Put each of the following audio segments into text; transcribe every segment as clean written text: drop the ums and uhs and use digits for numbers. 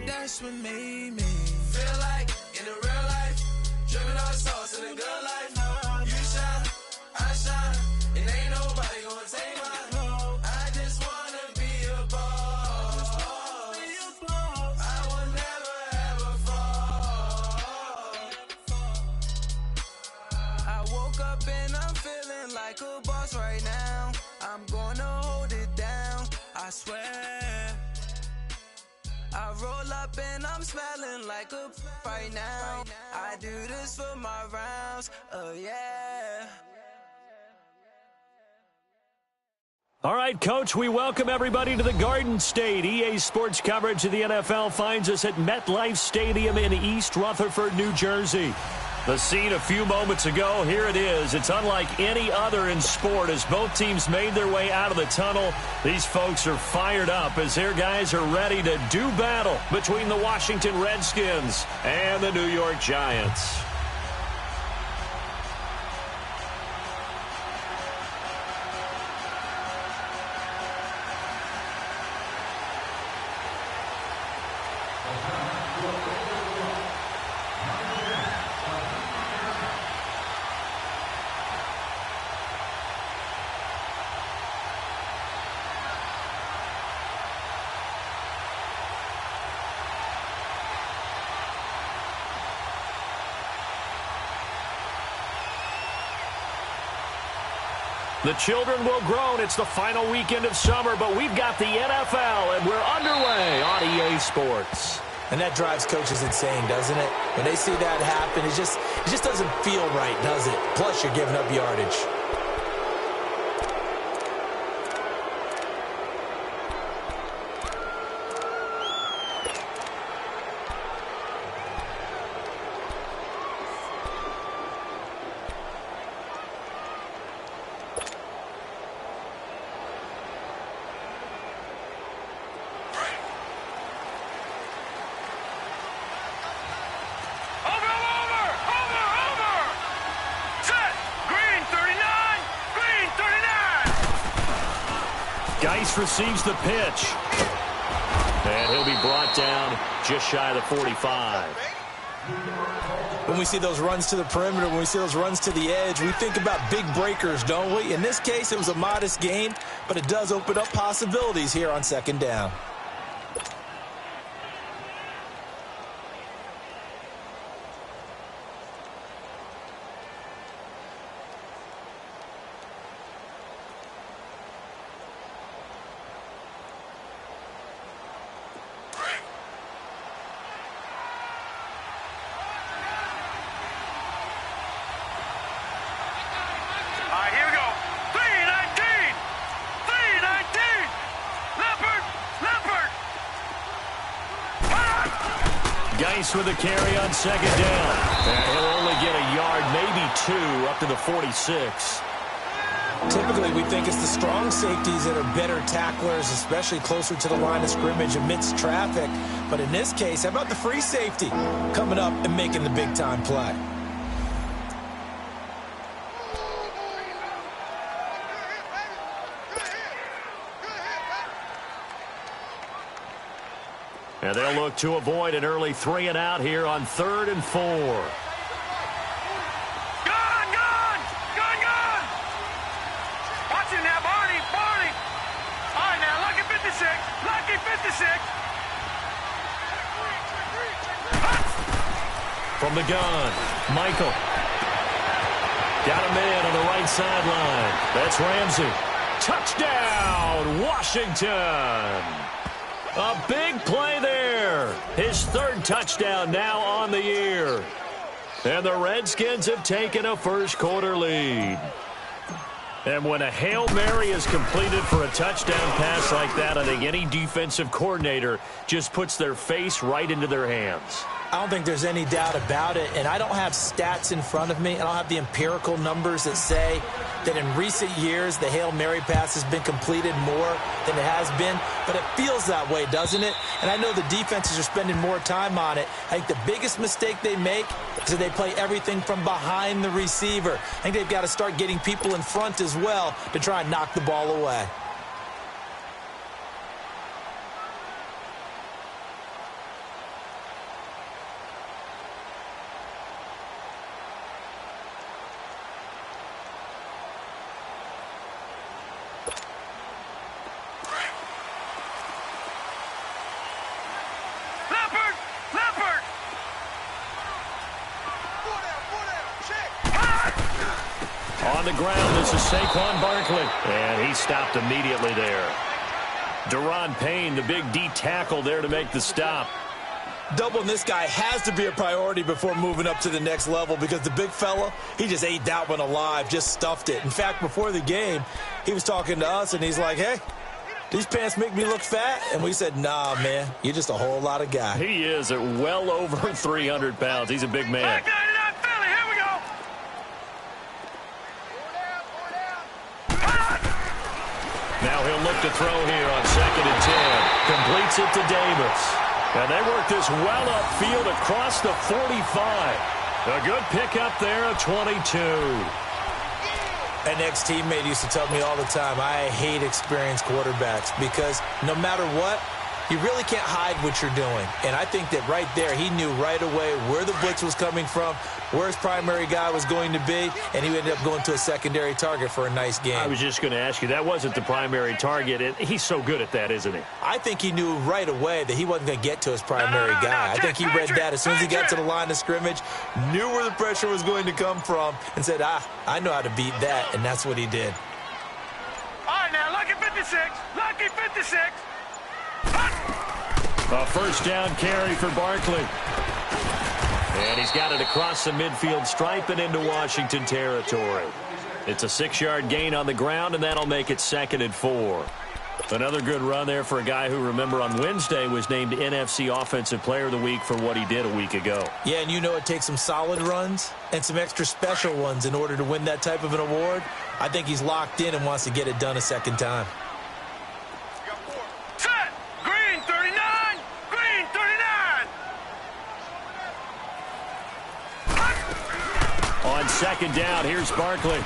that's what made me feel like in the real life, dripping all the sauce in the good life. You shine, I shine, and ain't nobody gonna take mine. I just wanna be a boss. I will never ever fall. I woke up and I'm feeling like a boss right now. I'm gonna hold it down, I swear. I roll up and I'm smelling like a right now. I do this for my rounds, oh yeah. All right, Coach, we welcome everybody to the Garden State. EA Sports coverage of the NFL finds us at MetLife Stadium in East Rutherford, New Jersey. The scene a few moments ago, here it is. It's unlike any other in sport as both teams made their way out of the tunnel. These folks are fired up as their guys are ready to do battle between the Washington Redskins and the New York Giants. The children will groan. It's the final weekend of summer, but we've got the NFL, and we're underway on EA Sports. And that drives coaches insane, doesn't it? When they see that happen, it just doesn't feel right, does it? Plus, you're giving up yardage. Geis receives the pitch. And he'll be brought down just shy of the 45. When we see those runs to the perimeter, when we see those runs to the edge, we think about big breakers, don't we? In this case, it was a modest gain, but it does open up possibilities here on second down. Geis with a carry on second down. And he'll only get a yard, maybe two, up to the 46. Typically, we think it's the strong safeties that are better tacklers, especially closer to the line of scrimmage amidst traffic. But in this case, how about the free safety coming up and making the big-time play? And they'll look to avoid an early 3-and-out here on 3rd and 4. Gone! Watch it now, Barney! All right, now, lucky 56! From the gun, Michael. Got a man on the right sideline. That's Ramsey. Touchdown, Washington! A big play there. His third touchdown now on the year. And the Redskins have taken a first-quarter lead. And when a Hail Mary is completed for a touchdown pass like that, I think any defensive coordinator just puts their face right into their hands. I don't think there's any doubt about it, and I don't have stats in front of me. I don't have the empirical numbers that say that in recent years the Hail Mary pass has been completed more than it has been, but it feels that way, doesn't it? And I know the defenses are spending more time on it. I think the biggest mistake they make is that they play everything from behind the receiver. I think they've got to start getting people in front as well to try and knock the ball away. on the ground. This is Saquon Barkley. And he stopped immediately there. Daron Payne, the big D tackle there to make the stop. Doubling this guy has to be a priority before moving up to the next level because the big fella, he just ate that one alive, just stuffed it. In fact, before the game, he was talking to us, and he's like, hey, these pants make me look fat? And we said, nah, man, you're just a whole lot of guy. He is at well over 300 pounds. He's a big man. Here we go. Now he'll look to throw here on 2nd and 10. Completes it to Davis. And they work this well upfield across the 45. A good pickup there at 22. An ex-teammate used to tell me all the time, I hate experienced quarterbacks because no matter what, you really can't hide what you're doing. And I think that right there, he knew right away where the blitz was coming from, where his primary guy was going to be, and he ended up going to a secondary target for a nice game. I was just going to ask you, that wasn't the primary target. He's so good at that, isn't he? I think he knew right away that he wasn't going to get to his primary guy. I think he read that as soon as he got to the line of scrimmage, knew where the pressure was going to come from, and said, I know how to beat that, and that's what he did. All right, now, lucky 56. Lucky 56. A first down carry for Barkley. And he's got it across the midfield stripe and into Washington territory. It's a 6-yard gain on the ground, and that'll make it 2nd and 4. Another good run there for a guy who, remember, on Wednesday was named NFC Offensive Player of the Week for what he did a week ago. Yeah, and you know it takes some solid runs and some extra special ones in order to win that type of an award. I think he's locked in and wants to get it done a second time. Set. Green 39. Green 39. On 2nd down, here's Barkley.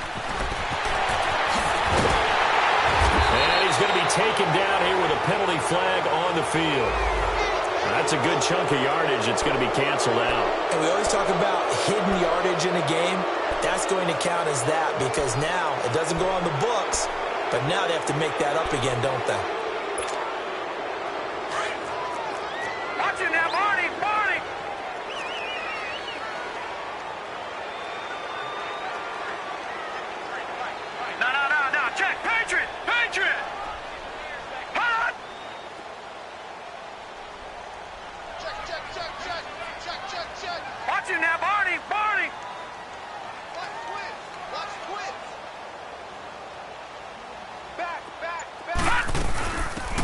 And he's going to be taken down here with a penalty flag on the field. That's a good chunk of yardage. It's going to be canceled out. And we always talk about hidden yardage in a game. That's going to count as that because now it doesn't go on the books, but now they have to make that up again, don't they? Watch it now, Barney. Barney. No. Check. Patriot. Patriot. Hot. Check. Watch it now, Barney. Barney. Watch Quinn. Back.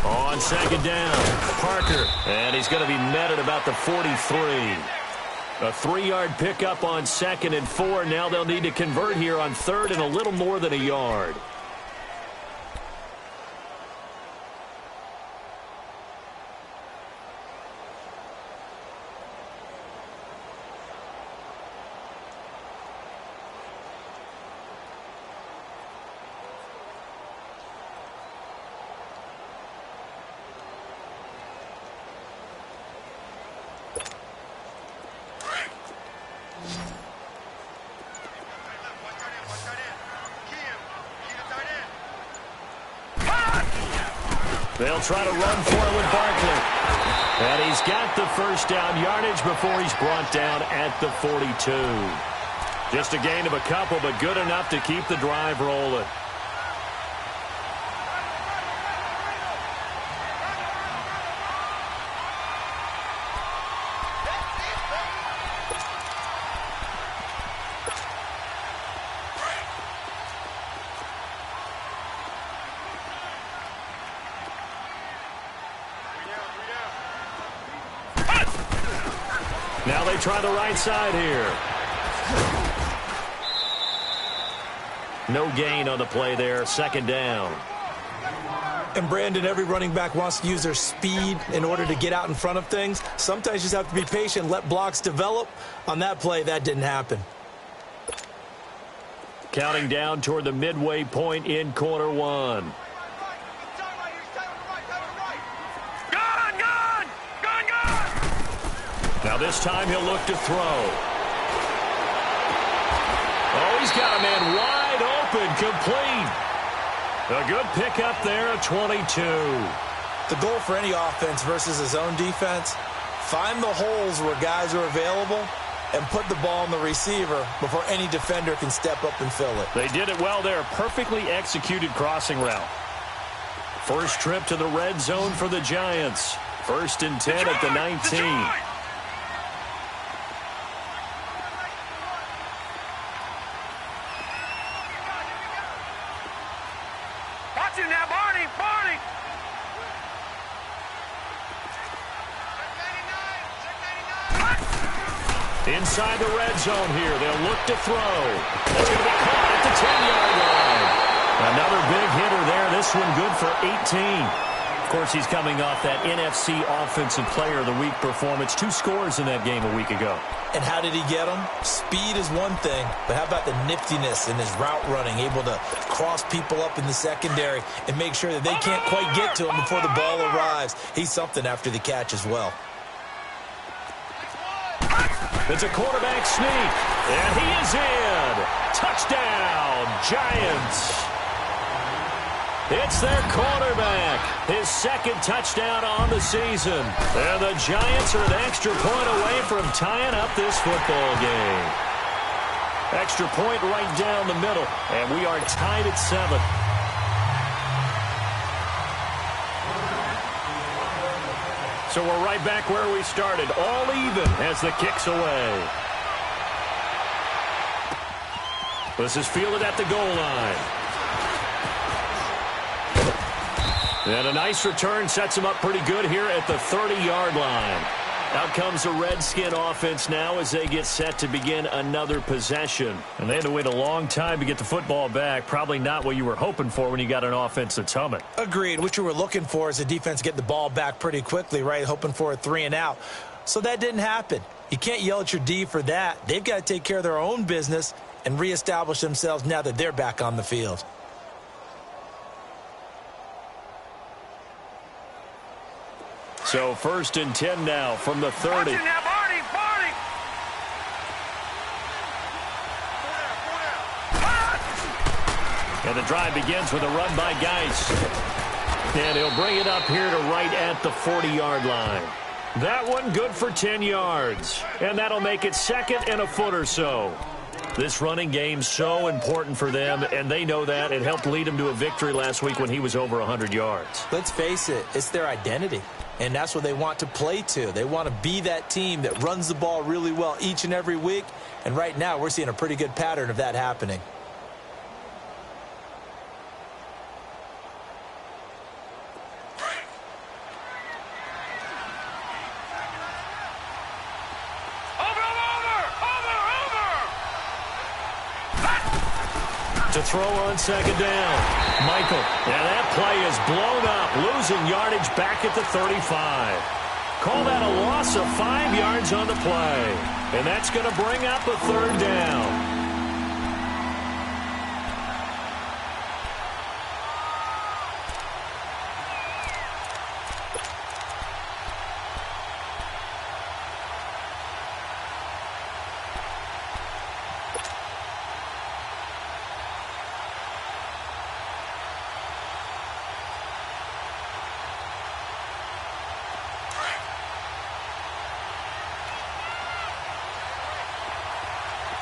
On 2nd down, Parker. And he's going to be met at about the 43. A 3-yard pickup on 2nd and 4. Now they'll need to convert here on 3rd and a little more than a yard. They'll try to run for it with Barkley. And he's got the first down yardage before he's brought down at the 42. Just a gain of a couple, but good enough to keep the drive rolling. Now they try the right side here. No gain on the play there. 2nd down. And, Brandon, every running back wants to use their speed in order to get out in front of things. Sometimes you just have to be patient, let blocks develop. On that play, that didn't happen. Counting down toward the midway point in quarter 1. Now this time he'll look to throw. Oh, he's got a man wide open, complete. A good pickup there at 22. The goal for any offense versus his own defense, find the holes where guys are available and put the ball on the receiver before any defender can step up and fill it. They did it well there. Perfectly executed crossing route. First trip to the red zone for the Giants. 1st and 10 at the 19. Watch him now, Barney! Barney! Inside the red zone here. They'll look to throw. That's going to be caught at the 10-yard line. Another big hitter there. This one good for 18. Of course, he's coming off that NFC Offensive Player of the Week performance. 2 scores in that game a week ago. And how did he get them? Speed is one thing, but how about the niftiness in his route running, able to cross people up in the secondary and make sure that they can't quite get to him before the ball arrives. He's something after the catch as well. It's a quarterback sneak, and he is in. Touchdown, Giants. It's their quarterback, his 2nd touchdown on the season. And the Giants are an extra point away from tying up this football game. Extra point right down the middle, and we are tied at 7. So we're right back where we started, all even as the kick's away. This is fielded at the goal line. And a nice return sets him up pretty good here at the 30-yard line. Out comes the Redskin offense now as they get set to begin another possession. And they had to wait a long time to get the football back. Probably not what you were hoping for when you got an offense that's humming. Agreed. What you were looking for is the defense get the ball back pretty quickly, right? Hoping for a 3 and out. So that didn't happen. You can't yell at your D for that. They've got to take care of their own business and reestablish themselves now that they're back on the field. So 1st and 10 now from the 30. Watch him now, Barney! Barney! And the drive begins with a run by Geis. And he'll bring it up here to right at the 40-yard line. That one good for 10 yards. And that'll make it 2nd and a foot or so. This running game's so important for them, and they know that. It helped lead them to a victory last week when he was over 100 yards. Let's face it, it's their identity. And that's what they want to play to. They want to be that team that runs the ball really well each and every week. And right now, we're seeing a pretty good pattern of that happening. To throw on 2nd down. Michael. And that play is blown up, losing yardage back at the 35. Call that a loss of 5 yards on the play. And that's going to bring up a 3rd down.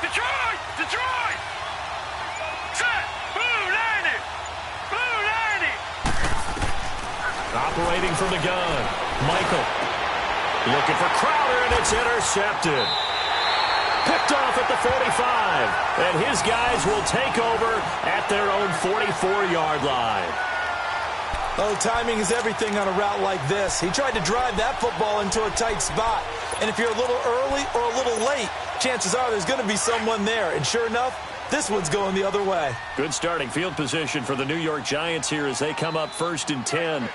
Detroit! Detroit! Set! Blue landing! Blue landing! Operating from the gun. Michael. Looking for Crowder, and it's intercepted. Picked off at the 45. And his guys will take over at their own 44-yard line. Oh, timing is everything on a route like this. He tried to drive that football into a tight spot. And if you're a little early or a little late, chances are there's going to be someone there. And sure enough, this one's going the other way. Good starting field position for the New York Giants here as they come up 1st and 10.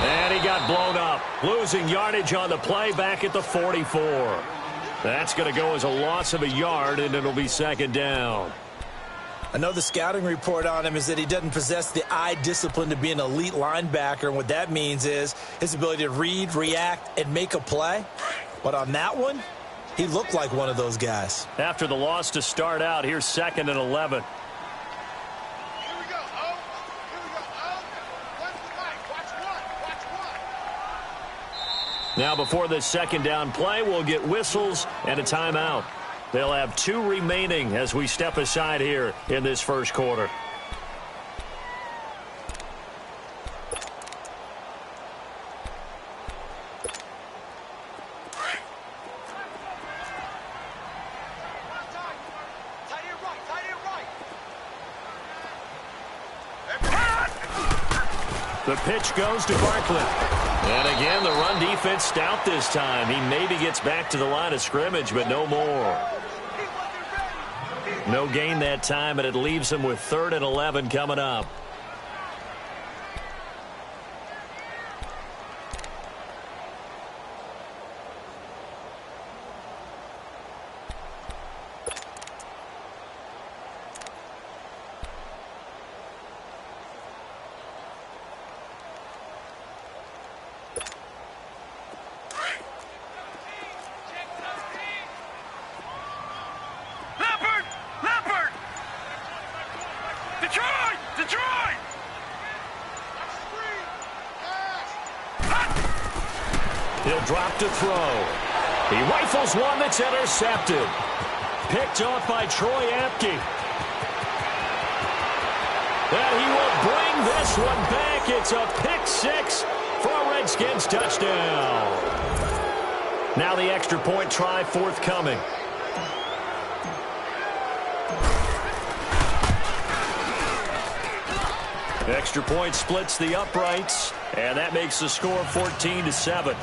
And he got blown up, losing yardage on the play back at the 44. That's going to go as a loss of a yard, and it'll be 2nd down. I know the scouting report on him is that he doesn't possess the eye discipline to be an elite linebacker. And what that means is his ability to read, react, and make a play. But on that one, he looked like one of those guys. After the loss to start out, here's 2nd and 11. Now, before this second down play, we'll get whistles and a timeout. They'll have 2 remaining as we step aside here in this first quarter. The pitch goes to Barkley. And again, the run defense stout this time. He maybe gets back to the line of scrimmage, but no more. No gain that time, and it leaves him with 3rd and 11 coming up. He'll drop to throw. He rifles one that's intercepted. Picked off by Troy Apke. And he will bring this one back. It's a pick 6 for a Redskins touchdown. Now the extra point try forthcoming. Extra point splits the uprights, and that makes the score 14-7.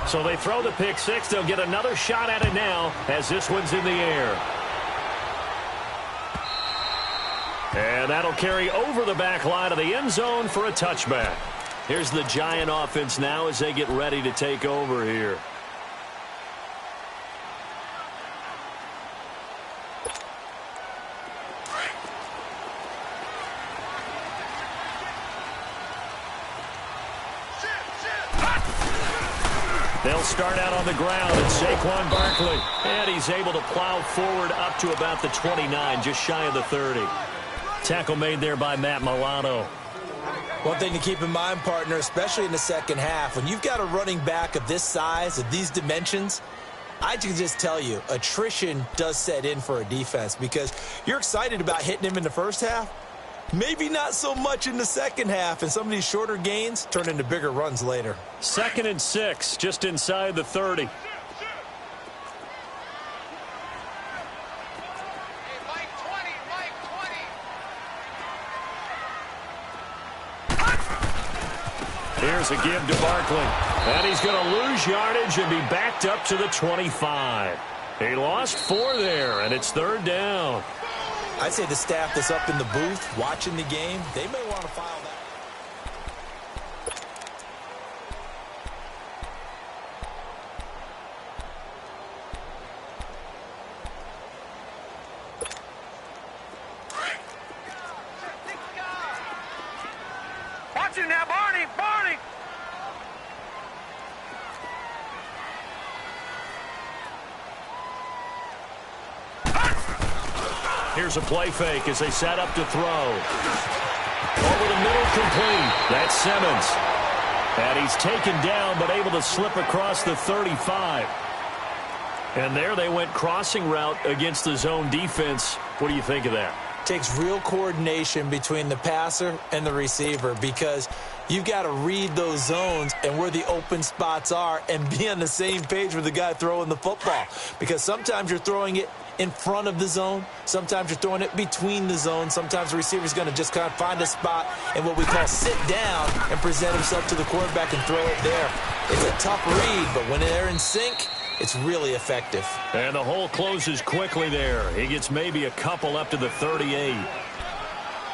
So they throw the pick 6. They'll get another shot at it now as this one's in the air. And that'll carry over the back line of the end zone for a touchback. Here's the Giant offense now as they get ready to take over here. They'll start out on the ground, and Saquon Barkley. And he's able to plow forward up to about the 29, just shy of the 30. Tackle made there by Matt Milano. One thing to keep in mind, partner, especially in the second half, when you've got a running back of this size, of these dimensions, I can just tell you, attrition does set in for a defense because you're excited about hitting him in the first half. Maybe not so much in the second half, and some of these shorter gains turn into bigger runs later. 2nd and 6, just inside the 30. Here's a give to Barkley. And he's going to lose yardage and be backed up to the 25. He lost 4 there, and it's 3rd down. I'd say the staff that's up in the booth watching the game, they may want to file that. Watch him now, Barney! Barney! Here's a play fake as they set up to throw. Over the middle, complete. That's Simmons. And he's taken down, but able to slip across the 35. And there they went crossing route against the zone defense. What do you think of that? Takes real coordination between the passer and the receiver because you've got to read those zones and where the open spots are and be on the same page with the guy throwing the football. Because sometimes you're throwing it in front of the zone. Sometimes you're throwing it between the zones. Sometimes the receiver's going to just kind of find a spot and what we call sit down and present himself to the quarterback and throw it there. It's a tough read, but when they're in sync, it's really effective. And the hole closes quickly there. He gets maybe a couple up to the 38.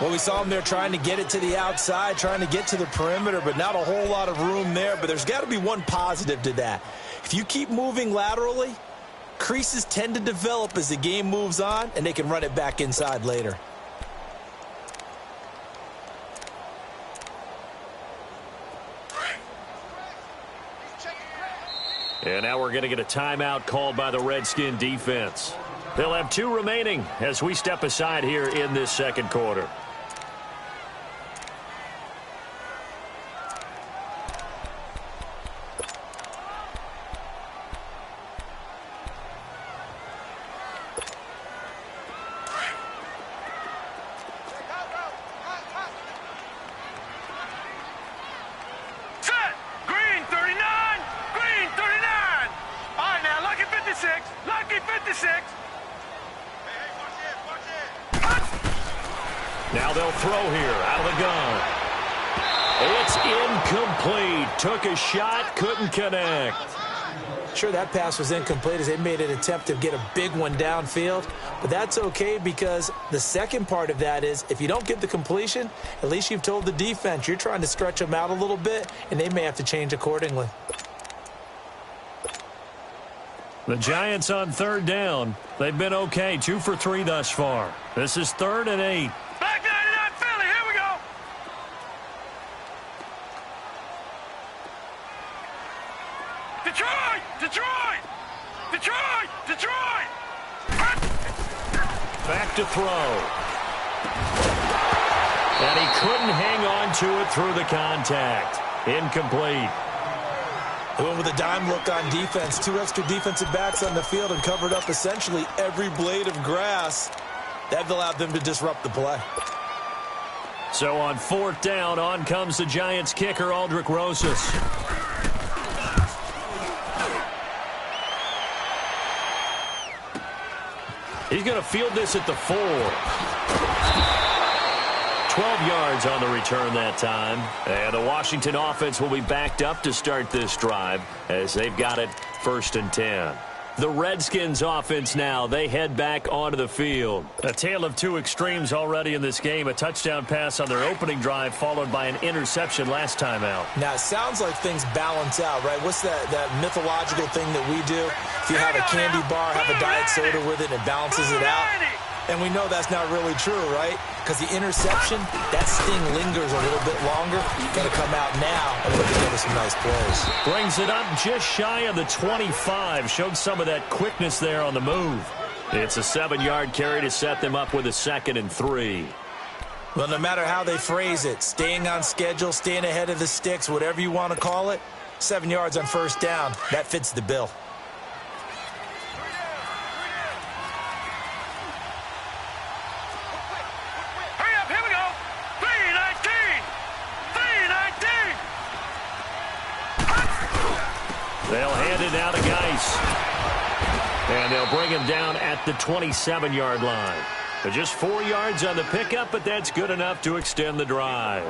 Well, we saw him there trying to get it to the outside, trying to get to the perimeter, but not a whole lot of room there. But there's got to be one positive to that. If you keep moving laterally, creases tend to develop as the game moves on, and they can run it back inside later. And now we're going to get a timeout called by the Redskin defense. They'll have 2 remaining as we step aside here in this second quarter. Now they'll throw here out of the gun. It's incomplete. Took a shot, couldn't connect. Sure, that pass was incomplete as they made an attempt to get a big one downfield. But that's okay because the second part of that is if you don't get the completion, at least you've told the defense you're trying to stretch them out a little bit, and they may have to change accordingly. The Giants on third down. They've been okay, 2 for 3 thus far. This is 3rd and 8. Back 99 Philly, here we go. Detroit! Detroit! Detroit! Detroit! Back to throw. And he couldn't hang on to it through the contact. Incomplete. They went with a dime look on defense. 2 extra defensive backs on the field and covered up essentially every blade of grass. That allowed them to disrupt the play. So on 4th down, on comes the Giants kicker, Aldrick Rosas. He's going to field this at the 4. 12 yards on the return that time. And the Washington offense will be backed up to start this drive as they've got it 1st and 10. The Redskins offense now, they head back onto the field. A tale of 2 extremes already in this game. A touchdown pass on their opening drive followed by an interception last time out. Now, it sounds like things balance out, right? What's that mythological thing that we do? If you have a candy bar, have a diet soda with it, and it balances it out. And we know that's not really true, right? Because the interception, that sting lingers a little bit longer. Got to come out now and put together some nice plays. Brings it up just shy of the 25. Showed some of that quickness there on the move. It's a 7-yard carry to set them up with a 2nd and 3. Well, no matter how they phrase it, staying on schedule, staying ahead of the sticks, whatever you want to call it, 7 yards on 1st down, that fits the bill. They'll hand it now to Geis. And they'll bring him down at the 27-yard line. They're just 4 yards on the pickup, but that's good enough to extend the drive.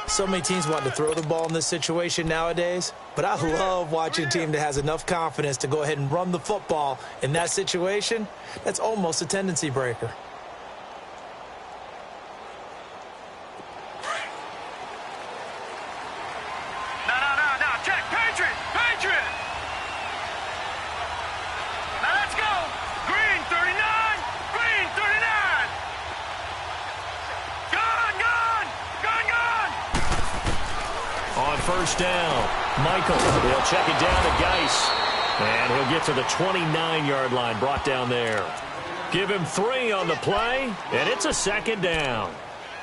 So many teams want to throw the ball in this situation nowadays, but I love watching a team that has enough confidence to go ahead and run the football. In that situation, that's almost a tendency breaker. First down. Michael, they'll check it down to Geis. And he'll get to the 29-yard line, brought down there. Give him 3 on the play, and it's a 2nd down.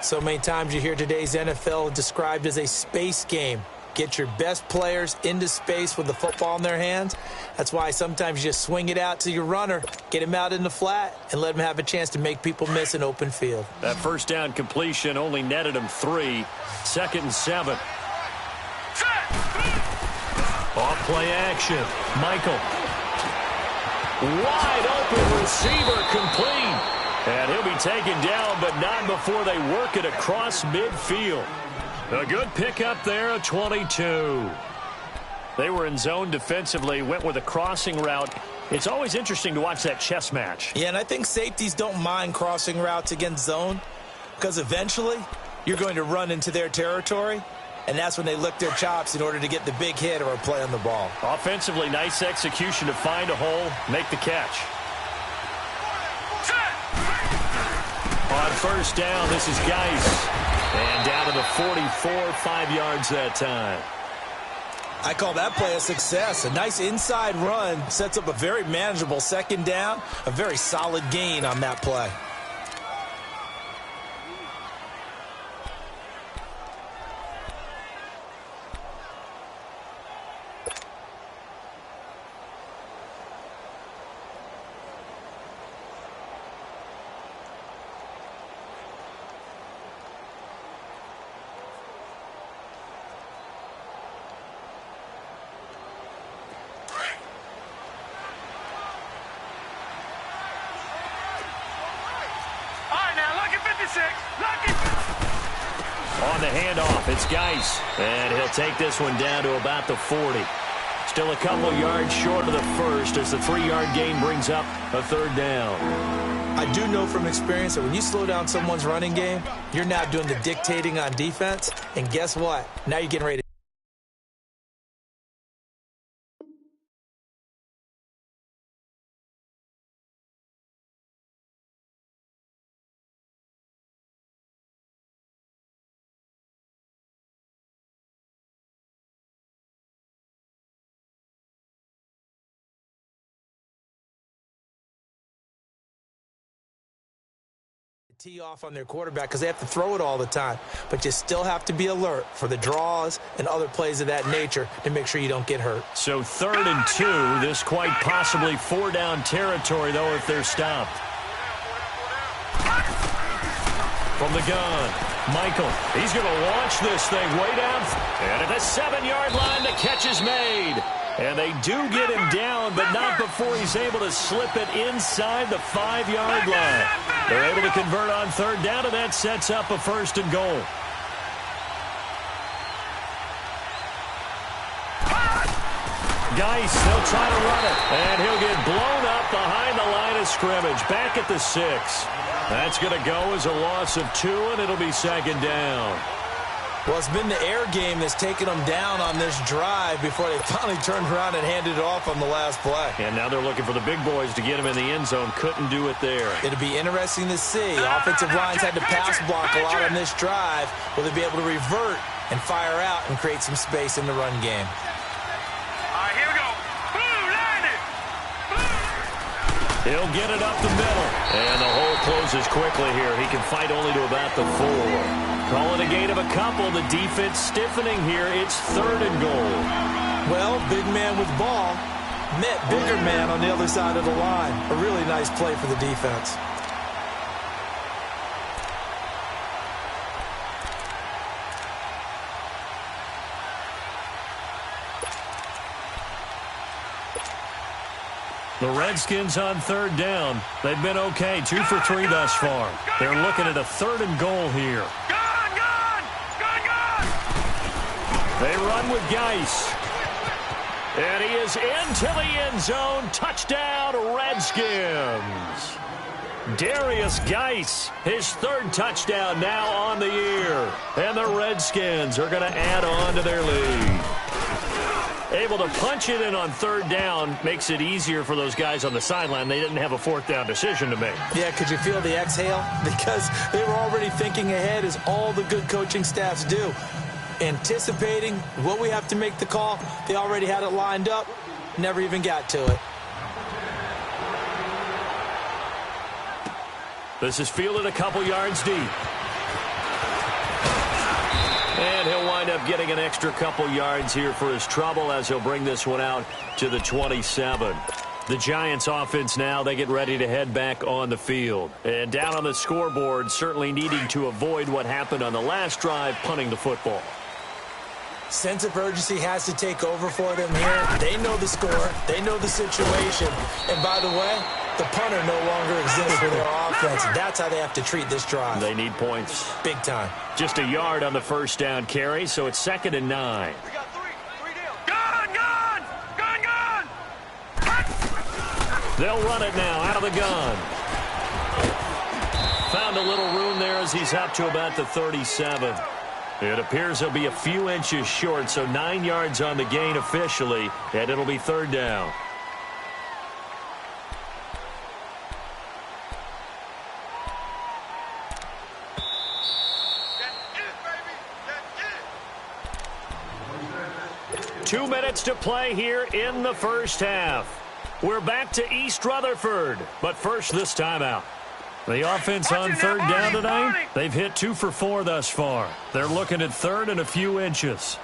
So many times you hear today's NFL described as a space game. Get your best players into space with the football in their hands. That's why sometimes you just swing it out to your runner, get him out in the flat, and let him have a chance to make people miss an open field. That first down completion only netted him 3. 2nd and 7. Off play action. Michael. Wide open receiver complete. And he'll be taken down, but not before they work it across midfield. A good pickup there at 22. They were in zone defensively, went with a crossing route. It's always interesting to watch that chess match. Yeah, and I think safeties don't mind crossing routes against zone because eventually you're going to run into their territory. And that's when they lick their chops in order to get the big hit or a play on the ball. Offensively, nice execution to find a hole, make the catch. On first down, this is Geis. And down to the 44, 5 yards that time. I call that play a success. A nice inside run sets up a very manageable 2nd down. A very solid gain on that play. On the handoff, it's Geis. And he'll take this one down to about the 40. Still a couple yards short of the first as the 3-yard gain brings up a third down. I do know from experience that when you slow down someone's running game, you're now doing the dictating on defense. And guess what? Now you're getting ready to tee off on their quarterback because they have to throw it all the time. But you still have to be alert for the draws and other plays of that nature to make sure you don't get hurt. So 3rd and 2, this quite possibly 4-down territory, though, if they're stopped. From the gun, Michael. He's going to launch this thing way down. And at the 7-yard line, the catch is made. And they do get him down, but not before he's able to slip it inside the 5-yard line. They're able to convert on 3rd down, and that sets up a 1st and goal. Geis, they'll try to run it, and he'll get blown up behind the line of scrimmage. Back at the 6. That's going to go as a loss of 2, and it'll be 2nd down. Well, it's been the air game that's taken them down on this drive before they finally turned around and handed it off on the last play. And now they're looking for the big boys to get him in the end zone. Couldn't do it there. It'll be interesting to see. Offensive lines had to pass block a lot on this drive. Will they be able to revert and fire out and create some space in the run game? All right, here we go. Boom, landed. He'll get it up the middle. And the hole closes quickly here. He can fight only to about the 4. Calling a gain of a couple. The defense stiffening here. It's 3rd and goal. Well, big man with ball met bigger man on the other side of the line. A really nice play for the defense. The Redskins on 3rd down. They've been okay. 2 for 3 thus far. They're looking at a 3rd and goal here. They run with Geis. And he is into the end zone. Touchdown, Redskins. Darius Geis, his 3rd touchdown now on the year. And the Redskins are going to add on to their lead. Able to punch it in on 3rd down makes it easier for those guys on the sideline. They didn't have a 4th down decision to make. Yeah, could you feel the exhale? Because they were already thinking ahead, as all the good coaching staffs do. Anticipating what we have to make the call. They already had it lined up. Never even got to it. This is fielded a couple yards deep. And he'll wind up getting an extra couple yards here for his trouble as he'll bring this one out to the 27. The Giants offense now, they get ready to head back on the field. And down on the scoreboard, certainly needing to avoid what happened on the last drive, punting the football. Sense of urgency has to take over for them here. They know the score. They know the situation. And by the way, the punter no longer exists for their offense. That's how they have to treat this drive. They need points. Big time. Just a yard on the 1st down carry, so it's 2nd and 9. We got three down. Gun. They'll run it now out of the gun. Found a little room there as he's up to about the 37. It appears he'll be a few inches short, so 9 yards on the gain officially, and it'll be 3rd down. That's it, baby. 2 minutes to play here in the 1st half. We're back to East Rutherford, but first this timeout. The offense on 3rd down tonight, they've hit 2 for 4 thus far. They're looking at 3rd and a few inches.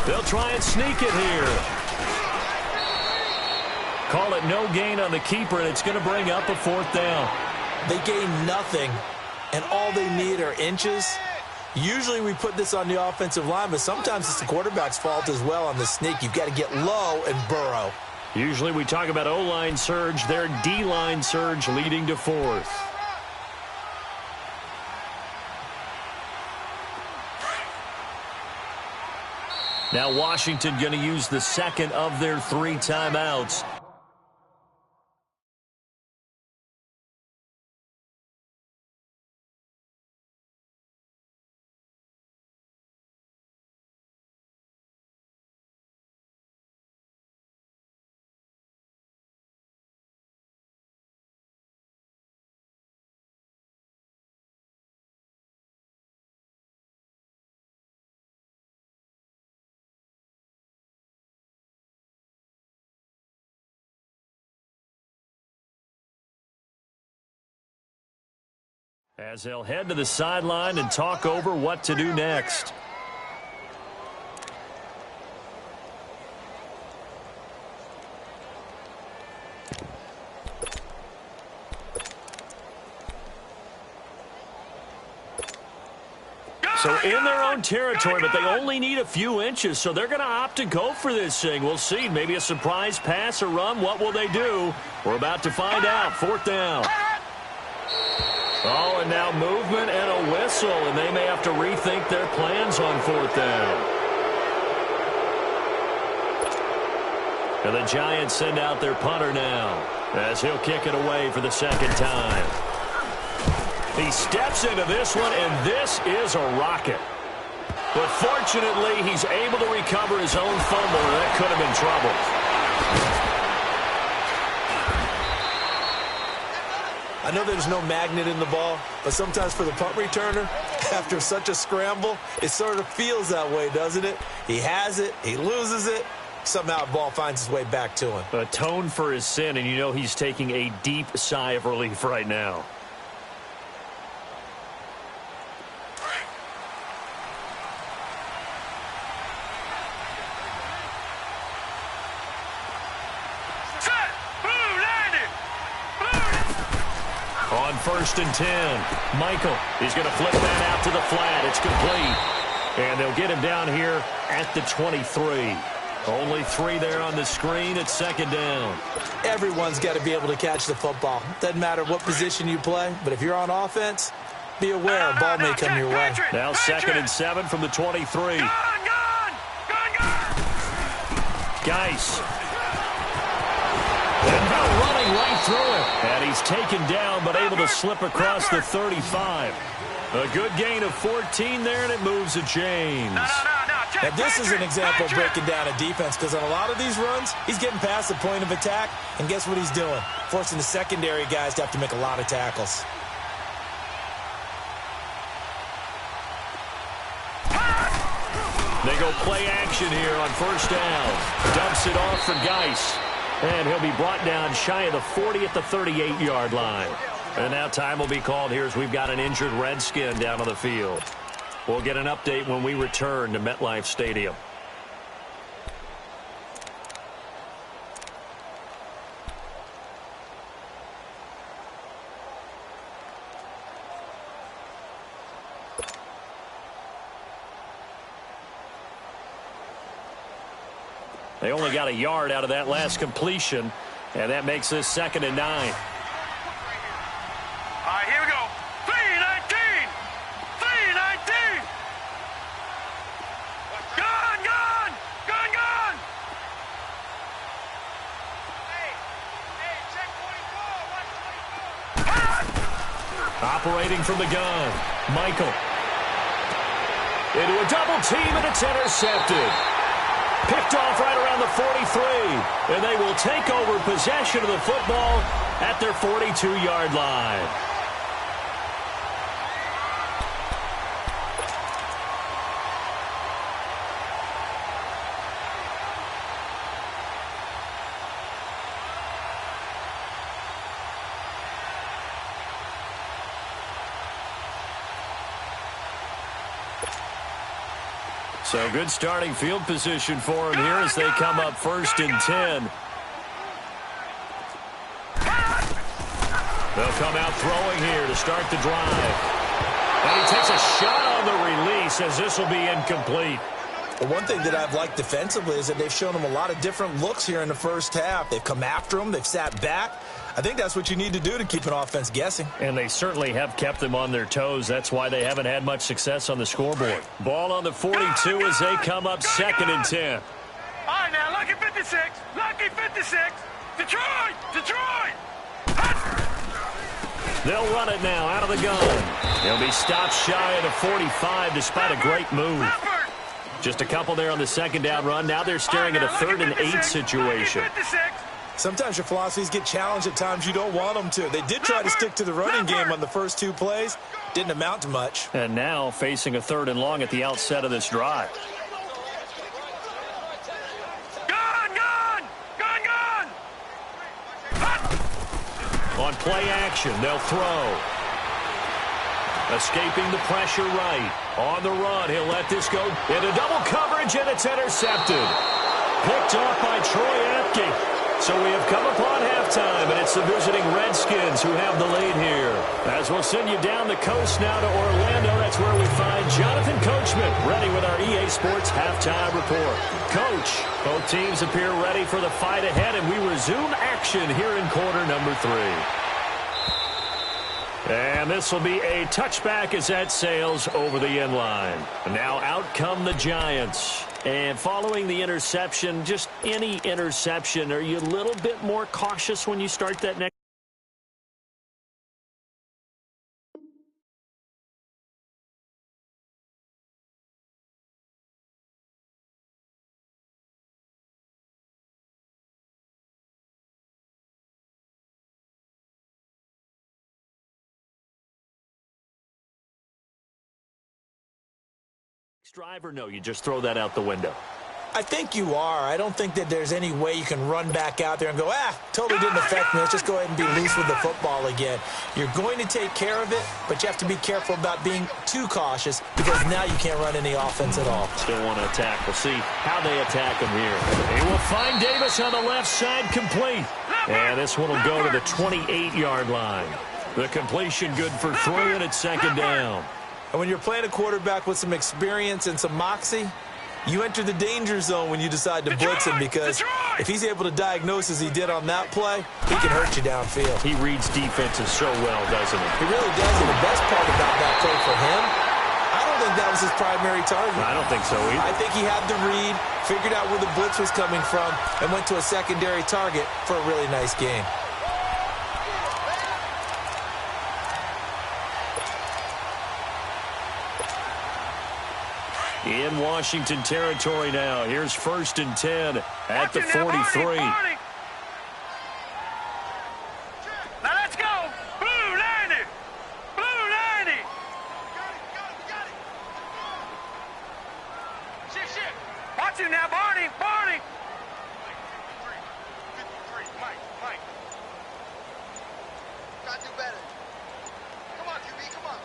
They'll try and sneak it here. Call it no gain on the keeper, and it's going to bring up a 4th down. They gain nothing, and all they need are inches. Usually we put this on the offensive line, but sometimes it's the quarterback's fault as well on the sneak. You've got to get low and burrow. Usually we talk about O-line surge, their D-line surge leading to 4th. Now Washington going to use the second of their 3 timeouts. As they'll head to the sideline and talk over what to do next. So in their own territory, but they only need a few inches, so they're going to opt to go for this thing. We'll see. Maybe a surprise pass or run. What will they do? We're about to find out. 4th down. Oh, and now movement and a whistle, and they may have to rethink their plans on 4th down. And the Giants send out their punter now, as he'll kick it away for the 2nd time. He steps into this one, and this is a rocket. But fortunately, he's able to recover his own fumble, and that could have been trouble. I know there's no magnet in the ball, but sometimes for the punt returner, after such a scramble, it sort of feels that way, doesn't it? He has it, he loses it, somehow the ball finds its way back to him. Atone for his sin, and you know he's taking a deep sigh of relief right now. On 1st and 10, Michael, he's going to flip that out to the flat. It's complete. And they'll get him down here at the 23. Only 3 there on the screen at 2nd down. Everyone's got to be able to catch the football. Doesn't matter what position you play, but if you're on offense, be aware a ball may come your way. Now 2nd and 7 from the 23. Geis. And now running right through it. And he's taken down, but able to slip across the 35. A good gain of 14 there, and it moves to James. Now, this is an example of breaking down a defense, because on a lot of these runs, he's getting past the point of attack, and guess what he's doing? Forcing the secondary guys to have to make a lot of tackles. They go play action here on 1st down. Dumps it off for Geis. And he'll be brought down shy of the 40 at the 38-yard line. And now time will be called here as we've got an injured Redskin down on the field. We'll get an update when we return to MetLife Stadium. They only got a yard out of that last completion, and that makes this 2nd and 9. All right, here we go. 3-19. 3-19. Gone, gone. Gone, gone. Hey, check 24. Watch 24. Operating from the gun, Michael. Into a double team, and it's intercepted. Picked off right around the 43, and they will take over possession of the football at their 42-yard line. So good starting field position for him here as they come up 1st and 10. They'll come out throwing here to start the drive. And he takes a shot on the release as this will be incomplete. Well, one thing that I've liked defensively is that they've shown them a lot of different looks here in the first half. They've come after them. They've sat back. I think that's what you need to do to keep an offense guessing. And they certainly have kept them on their toes. That's why they haven't had much success on the scoreboard. Ball on the 42 as they come up 2nd and 10. All right, now, lucky 56. Lucky 56. Detroit! Detroit! They'll run it now out of the gun. He'll be stopped shy of the 45 despite a great move. Just a couple there on the 2nd down run. Now they're staring at a 3rd and 8 situation. Sometimes your philosophies get challenged at times you don't want them to. They did try to stick to the running game on the first 2 plays. Didn't amount to much. And now facing a 3rd and long at the outset of this drive. On play action, they'll throw. Escaping the pressure right. On the run, he'll let this go into double coverage, and it's intercepted. Picked off by Troy Apke. So we have come upon halftime, and it's the visiting Redskins who have the lead here. As we'll send you down the coast now to Orlando, that's where we find Jonathan Coachman, ready with our EA Sports halftime report. Coach, both teams appear ready for the fight ahead, and we resume action here in quarter number 3. And this will be a touchback as that sails over the end line. Now out come the Giants. And following the interception, just any interception, are you a little bit more cautious when you start that next? Drive or no, you just throw that out the window? I think you are. I don't think that there's any way you can run back out there and go, totally didn't affect me. Let's just go ahead and be loose with the football again. You're going to take care of it, but you have to be careful about being too cautious because now you can't run any offense at all. Still want to attack. We'll see how they attack him here. They will find Davis on the left side complete. And this one will go to the 28-yard line. The completion good for 3, and it's 2nd down. And when you're playing a quarterback with some experience and some moxie, you enter the danger zone when you decide to blitz him because if he's able to diagnose as he did on that play, he can hurt you downfield. He reads defenses so well, doesn't he? He really does, and the best part about that play for him, I don't think that was his primary target. I don't think so either. I think he had the read, figured out where the blitz was coming from, and went to a secondary target for a really nice game. In Washington territory now. Here's 1st and 10 at the 43. Now let's go. Blue 90. Blue 90. Shit. Watch him now, Barney. Barney. 53. Mike. Gotta do better. Come on, QB. Come on.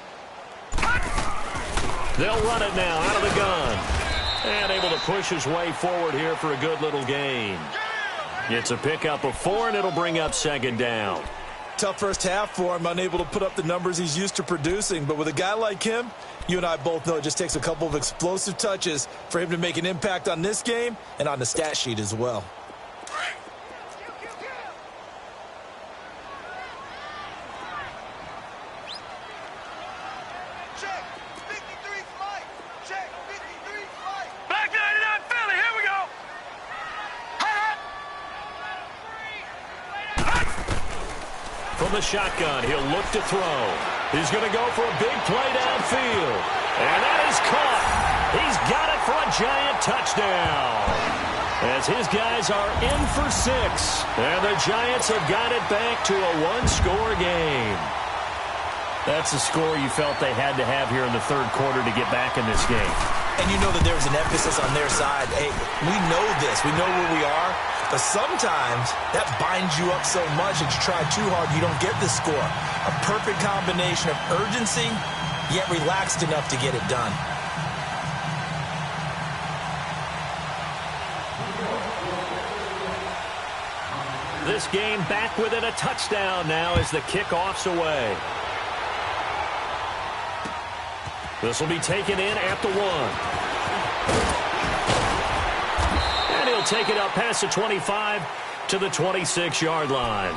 They'll run it now out of the gun. And able to push his way forward here for a good little gain. It's a pickup of 4, and it'll bring up 2nd down. Tough first half for him, unable to put up the numbers he's used to producing. But with a guy like him, you and I both know it just takes a couple of explosive touches for him to make an impact on this game and on the stat sheet as well. From the shotgun, he'll look to throw. He's going to go for a big play downfield. And that is caught. He's got it for a giant touchdown. As his guys are in for 6. And the Giants have got it back to a 1-score game. That's a score you felt they had to have here in the 3rd quarter to get back in this game. And you know that there was an emphasis on their side. Hey, we know this. We know where we are. But sometimes that binds you up so much that you try too hard, you don't get the score. A perfect combination of urgency, yet relaxed enough to get it done. This game back within a touchdown now as the kickoff's away. This will be taken in at the 1. take it up past the 25 to the 26-yard line.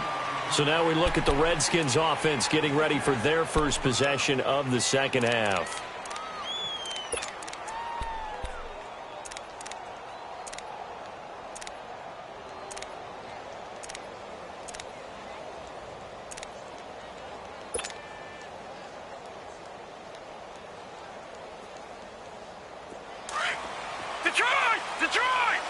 So now we look at the Redskins offense getting ready for their first possession of the second half. Detroit! Detroit!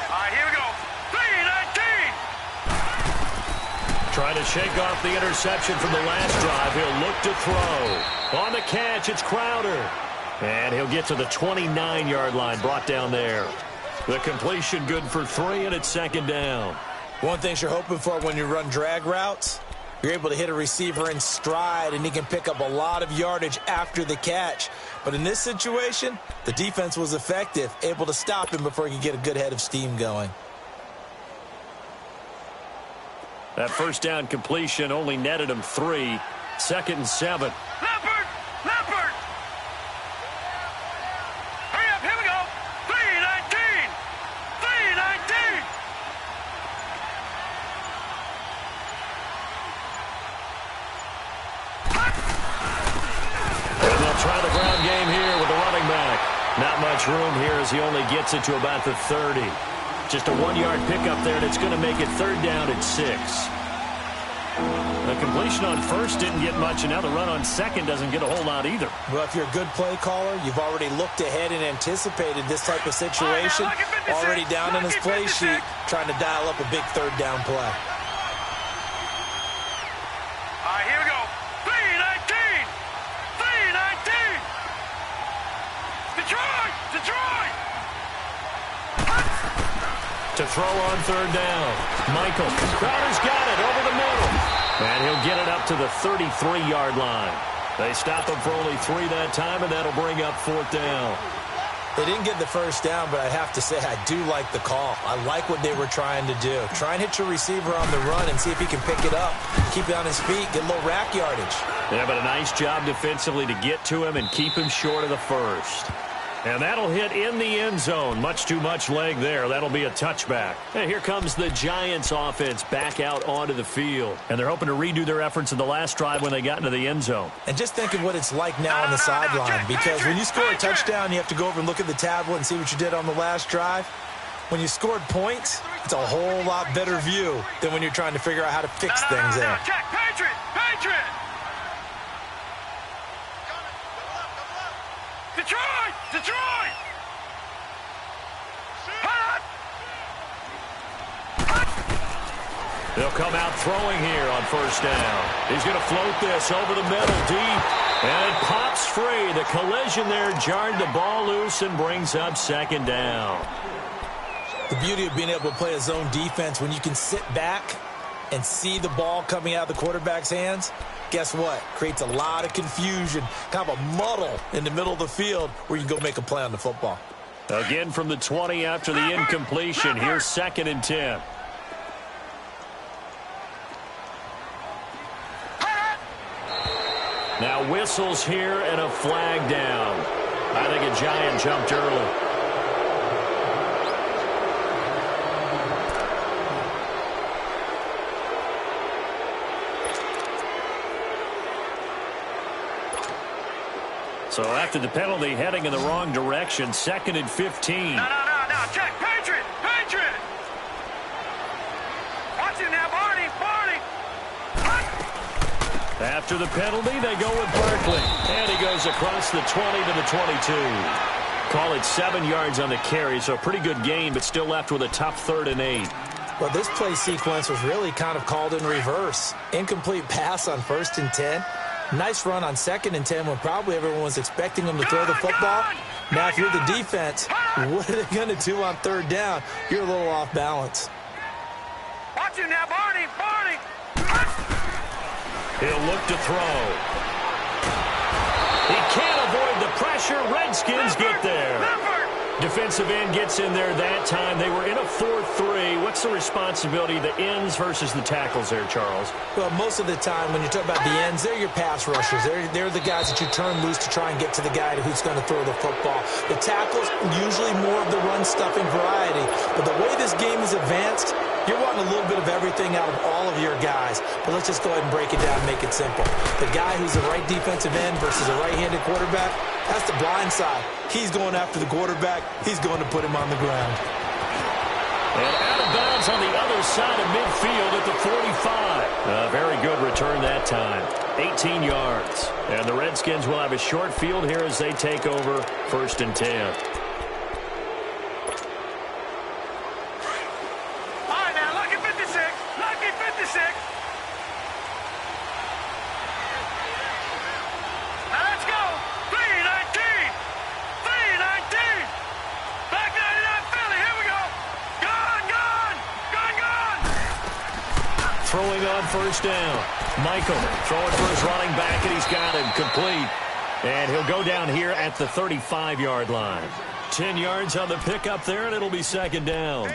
All right, here we go. 3-19. Trying to shake off the interception from the last drive. He'll look to throw. On the catch, it's Crowder. And he'll get to the 29-yard line, brought down there. The completion good for 3, and it's second down. One thing you're hoping for when you run drag routes, you're able to hit a receiver in stride, and he can pick up a lot of yardage after the catch. But in this situation, the defense was effective, able to stop him before he could get a good head of steam going. That first down completion only netted him 3. 2nd and 7. Leopard! Leopard! Hurry up, here we go. 3-19. 3-19. And they'll try the ground game here with the running back. Not much room here as he only gets it to about the 30. Just a 1-yard pickup there, and it's going to make it 3rd down at 6. The completion on first didn't get much, and now the run on second doesn't get a whole lot either. Well, if you're a good play caller, you've already looked ahead and anticipated this type of situation. Already down in his play sheet, trying to dial up a big 3rd down play. All right, here we go. 3-19. 3-19. Detroit! Detroit! To throw on 3rd down. Michael. Crowder's got it over the middle. And he'll get it up to the 33-yard line. They stop him for only 3 that time, and that'll bring up 4th down. They didn't get the first down, but I have to say I do like the call. I like what they were trying to do. Try and hit your receiver on the run and see if he can pick it up. Keep it on his feet, get a little rack yardage. Yeah, but a nice job defensively to get to him and keep him short of the first. And that'll hit in the end zone. Much too much leg there. That'll be a touchback. And here comes the Giants offense back out onto the field. And they're hoping to redo their efforts in the last drive when they got into the end zone. And just think of what it's like now on the sideline. Because when you score a touchdown, you have to go over and look at the tablet and see what you did on the last drive. When you scored points, it's a whole lot better view than when you're trying to figure out how to fix things there. Check, Patriot! Patriot! Detroit! Detroit! They'll come out throwing here on first down. He's going to float this over the middle deep. And it pops free. The collision there jarred the ball loose and brings up 2nd down. The beauty of being able to play a zone defense when you can sit back and see the ball coming out of the quarterback's hands, guess what? Creates a lot of confusion, kind of a muddle in the middle of the field where you can go make a play on the football. Again from the 20 after the incompletion. Here's 2nd and 10. Now whistles here and a flag down. I think a Giant jumped early. So after the penalty, heading in the wrong direction, 2nd and 15. No. Check, Patriot! Patriot! Watch him now, Barney! After the penalty, they go with Barkley. And he goes across the 20 to the 22. Call it 7 yards on the carry, so a pretty good gain, but still left with a tough 3rd and 8. Well, this play sequence was really kind of called in reverse. Incomplete pass on 1st and 10. Nice run on 2nd and 10 when probably everyone was expecting him to throw the football. Now, if you're the defense, what are they going to do on 3rd down? You're a little off balance. Watch him now, Barney! He'll look to throw. He can't avoid the pressure. Redskins get there. Defensive end gets in there that time. They were in a 4-3. What's the responsibility of the ends versus the tackles there, Charles? Well, most of the time when you talk about the ends, they're your pass rushers. They're the guys that you turn loose to try and get to the guy who's going to throw the football. The tackles, usually more of the run-stuffing variety. But the way this game is advanced, you're wanting a little bit of everything out of all of your guys. But let's just go ahead and break it down and make it simple. The guy who's the right defensive end versus a right-handed quarterback, that's the blind side. He's going after the quarterback. He's going to put him on the ground. And out of bounds on the other side of midfield at the 45. A very good return that time. 18 yards. And the Redskins will have a short field here as they take over 1st and 10. Throwing on 1st down. Michael throwing for his running back, and he's got him complete. And he'll go down here at the 35-yard line. 10 yards on the pickup there, and it'll be 2nd down.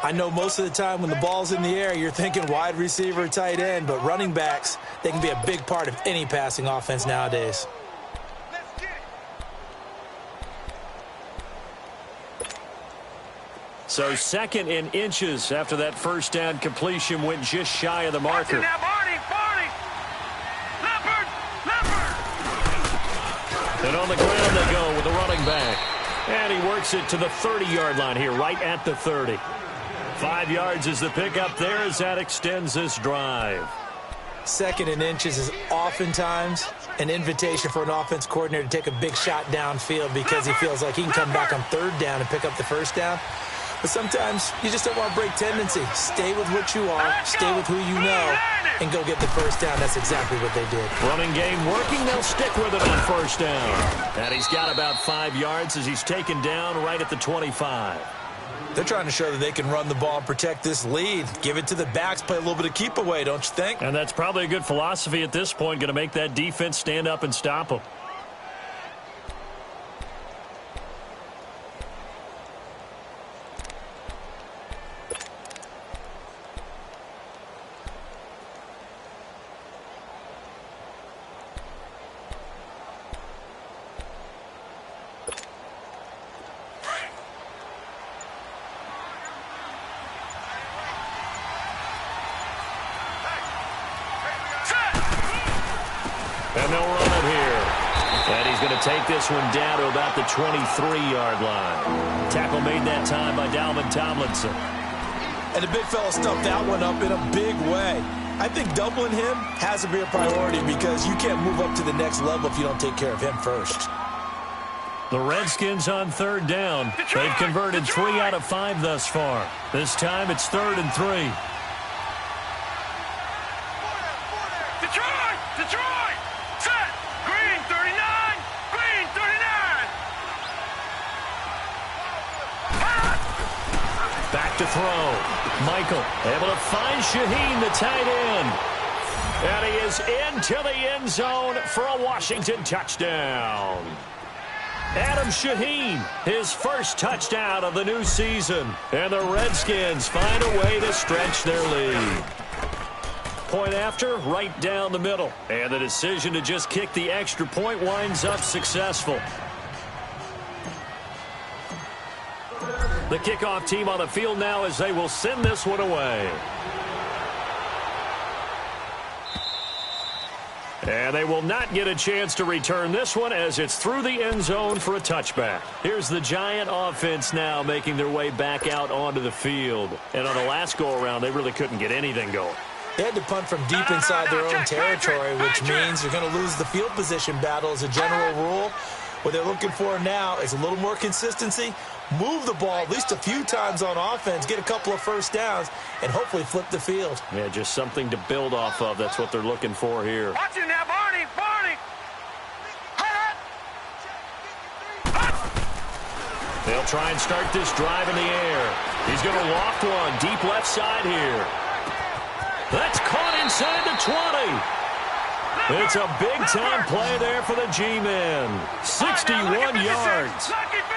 I know most of the time when the ball's in the air, you're thinking wide receiver, tight end, but running backs, they can be a big part of any passing offense nowadays. So 2nd and inches after that 1st down completion went just shy of the marker. Now, Barney! Leopard! And on the ground they go with the running back. And he works it to the 30-yard line here, right at the 30. 5 yards is the pickup there as that extends this drive. 2nd and inches is oftentimes an invitation for an offense coordinator to take a big shot downfield because he feels like he can come back on 3rd down and pick up the 1st down. But sometimes you just don't want to break tendency. Stay with what you are, stay with who you know, and go get the 1st down. That's exactly what they did. Running game working. They'll stick with it on 1st down. And he's got about 5 yards as he's taken down right at the 25. They're trying to show that they can run the ball and protect this lead. Give it to the backs, play a little bit of keep away, don't you think? And that's probably a good philosophy at this point, going to make that defense stand up and stop them. And they'll run it here. And he's going to take this one down to about the 23-yard line. Tackle made that time by Dalvin Tomlinson. And the big fella stuffed that one up in a big way. I think doubling him has to be a priority because you can't move up to the next level if you don't take care of him first. The Redskins on 3rd down. They've converted 3 out of 5 thus far. This time it's 3rd and 3. Detroit! Set! Green 39! Green 39! Back to throw. Michael able to find Shaheen, the tight end. And he is into the end zone for a Washington touchdown. Adam Shaheen, his first touchdown of the new season. And the Redskins find a way to stretch their lead. Point after, right down the middle. And the decision to just kick the extra point winds up successful. The kickoff team on the field now as they will send this one away. And they will not get a chance to return this one as it's through the end zone for a touchback. Here's the Giant offense now making their way back out onto the field. And on the last go-around, they really couldn't get anything going. They had to punt from deep inside their own territory, which means you're going to lose the field position battle as a general rule. What they're looking for now is a little more consistency, move the ball at least a few times on offense, get a couple of 1st downs, and hopefully flip the field. Yeah, just something to build off of. That's what they're looking for here. Watch it now, Barney! They'll try and start this drive in the air. He's going to loft one deep left side here. That's caught inside the 20. It's a big-time play there for the G-men. 61 yards.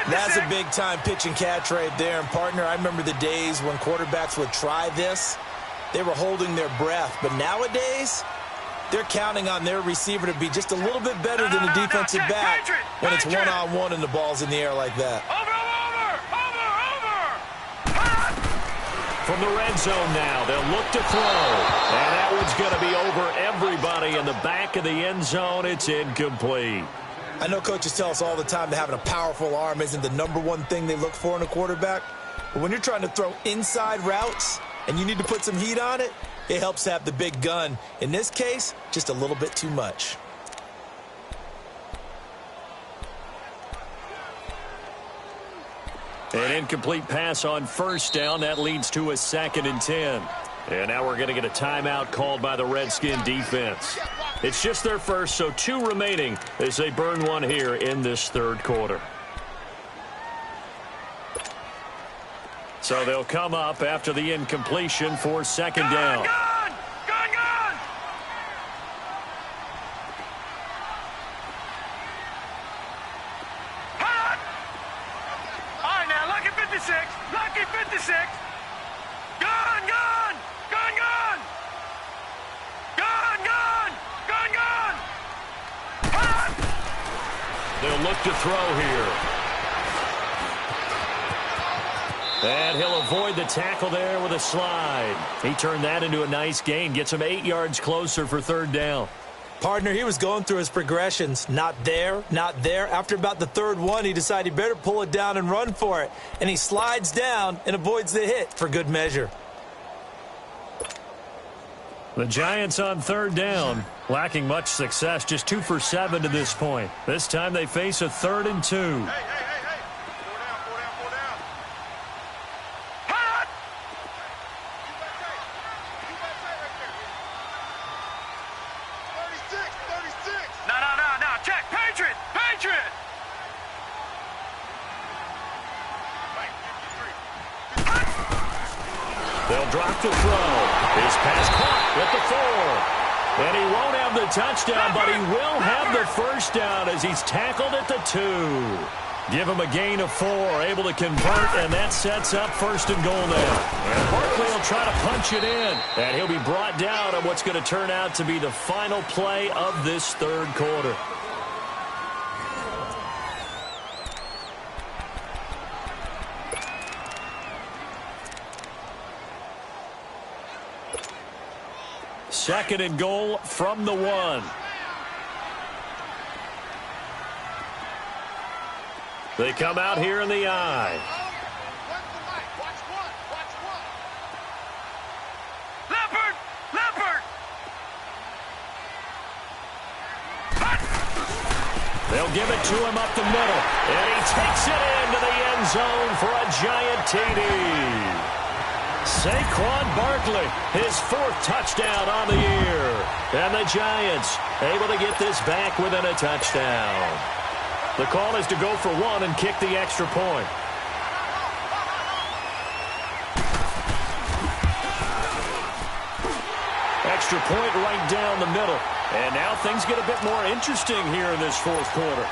That's a big-time pitch and catch right there. And, partner, I remember the days when quarterbacks would try this. They were holding their breath. But nowadays, they're counting on their receiver to be just a little bit better than the defensive back when it's one-on-one and the ball's in the air like that. From the red zone now, they'll look to throw. And that one's going to be over everybody in the back of the end zone. It's incomplete. I know coaches tell us all the time that having a powerful arm isn't the #1 thing they look for in a quarterback. But when you're trying to throw inside routes and you need to put some heat on it, it helps have the big gun. In this case, just a little bit too much. An incomplete pass on first down. That leads to a 2nd and 10. And now we're going to get a timeout called by the Redskin defense. It's just their first, so 2 remaining as they burn one here in this 3rd quarter. So they'll come up after the incompletion for 2nd down. Gone! Hot! All right, now, lucky 56. Lucky 56. Gone! Hot! They'll look to throw here. And he'll avoid the tackle there with a slide. He turned that into a nice gain. Gets him 8 yards closer for 3rd down. Partner, he was going through his progressions. Not there, not there. After about the 3rd one, he decided he better pull it down and run for it. And he slides down and avoids the hit for good measure. The Giants on 3rd down, lacking much success, just 2 for 7 to this point. This time they face a 3rd and 2. Hey. 36. No. Check. Patriot. They'll drop to throw. His pass caught at the 4. And he won't have the touchdown, but he will have the first down as he's tackled at the 2. Give him a gain of 4, able to convert, and that sets up 1st and goal now. And Barkley will try to punch it in, and he'll be brought down on what's going to turn out to be the final play of this 3rd quarter. Second and goal from the 1. They come out here in the I. Leopard! They'll give it to him up the middle, and he takes it into the end zone for a giant TD. Saquon Barkley, his 4th touchdown on the year. And the Giants able to get this back within a touchdown. The call is to go for 1 and kick the extra point. Extra point right down the middle. And now things get a bit more interesting here in this 4th quarter.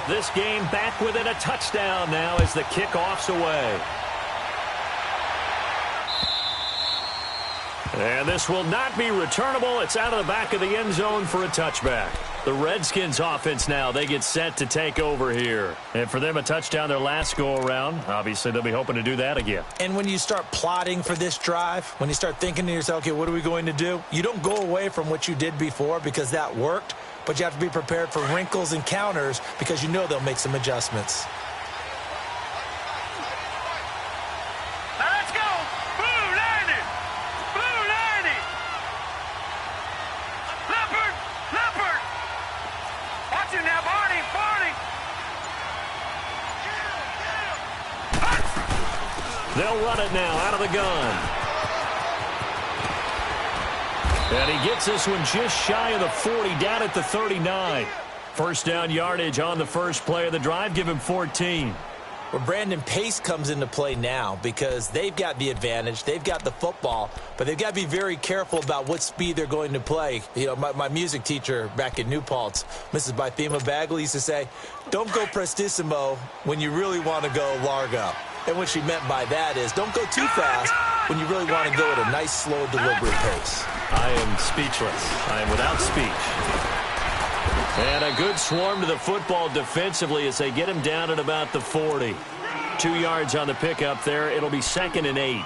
This game back within a touchdown now as the kickoff's away. And this will not be returnable. It's out of the back of the end zone for a touchback. The Redskins offense now, they get set to take over here. And for them, a touchdown their last go-around. Obviously, they'll be hoping to do that again. And when you start plotting for this drive, when you start thinking to yourself, okay, what are we going to do? You don't go away from what you did before because that worked, but you have to be prepared for wrinkles and counters because you know they'll make some adjustments. They'll run it now out of the gun. And he gets this one just shy of the 40, down at the 39. First down yardage on the first play of the drive. Give him 14. Well, Brandon, pace comes into play now because they've got the advantage. They've got the football, but they've got to be very careful about what speed they're going to play. You know, my music teacher back in New Paltz, Mrs. Bythema Bagley, used to say, don't go prestissimo when you really want to go largo. And what she meant by that is don't go too fast when you really want to go at a nice, slow, deliberate pace. I am speechless. I am without speech. And a good swarm to the football defensively as they get him down at about the 40. 2 yards on the pickup there. It'll be 2nd and 8.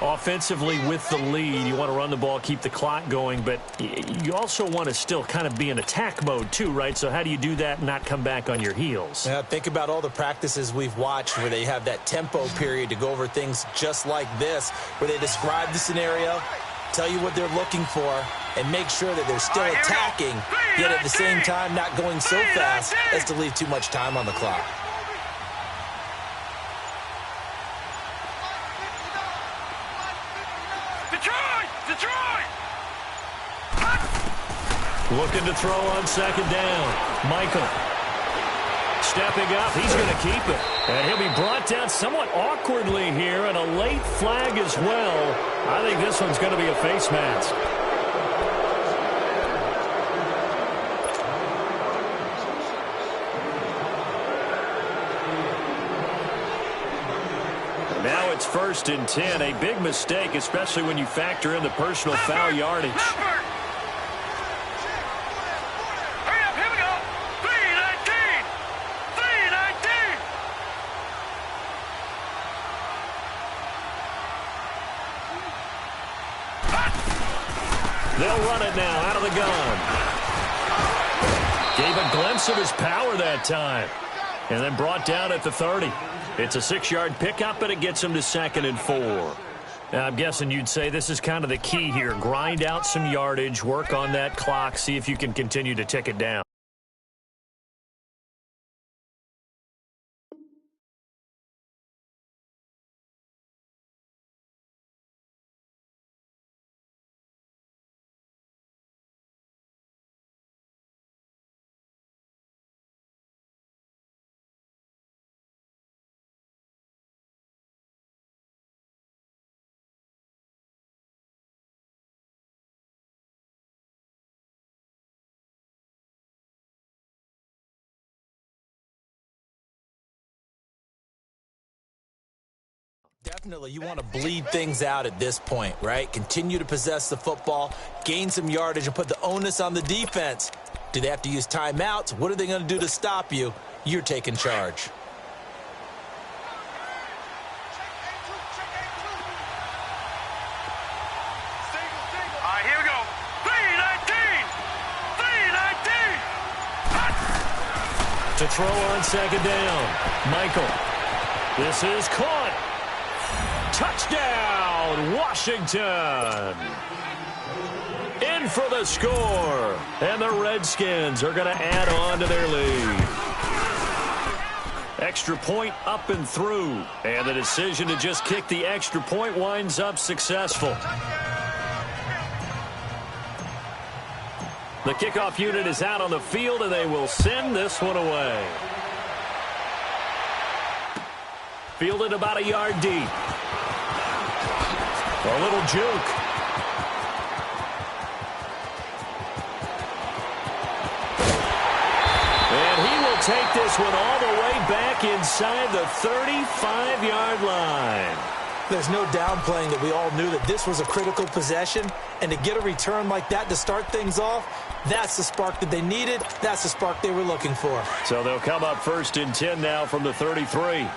Offensively with the lead, you want to run the ball, keep the clock going, but you also want to still kind of be in attack mode too, right? So how do you do that and not come back on your heels? Yeah, think about all the practices we've watched where they have that tempo period to go over things just like this, where they describe the scenario, tell you what they're looking for, and make sure that they're still attacking, yet at the same time not going so fast as to leave too much time on the clock. Detroit! Looking to throw on 2nd down. Michael stepping up. He's going to keep it. And he'll be brought down somewhat awkwardly here, and a late flag as well. I think this one's going to be a face mask. Now it's 1st and 10. A big mistake, especially when you factor in the personal foul yardage. Hurry up, here we go. 3:19. 3:19. They'll run it now out of the gun. Gave a glimpse of his power that time. And then brought down at the 30. It's a 6-yard pickup, and it gets him to 2nd and 4. Now, I'm guessing you'd say this is kind of the key here. Grind out some yardage, work on that clock, see if you can continue to tick it down. Definitely, you want to bleed things out at this point, right? Continue to possess the football, gain some yardage, and put the onus on the defense. Do they have to use timeouts? What are they going to do to stop you? You're taking charge. All right, here we go. 3:19. 3:19. To throw on 2nd down. Michael. This is caught. Touchdown, Washington. In for the score. And the Redskins are going to add on to their lead. Extra point up and through. And the decision to just kick the extra point winds up successful. The kickoff unit is out on the field, and they will send this one away. Fielded about a yard deep. A little juke. And he will take this one all the way back inside the 35-yard line. There's no downplaying that we all knew that this was a critical possession, and to get a return like that to start things off, that's the spark that they needed. That's the spark they were looking for. So they'll come up 1st and 10 now from the 33.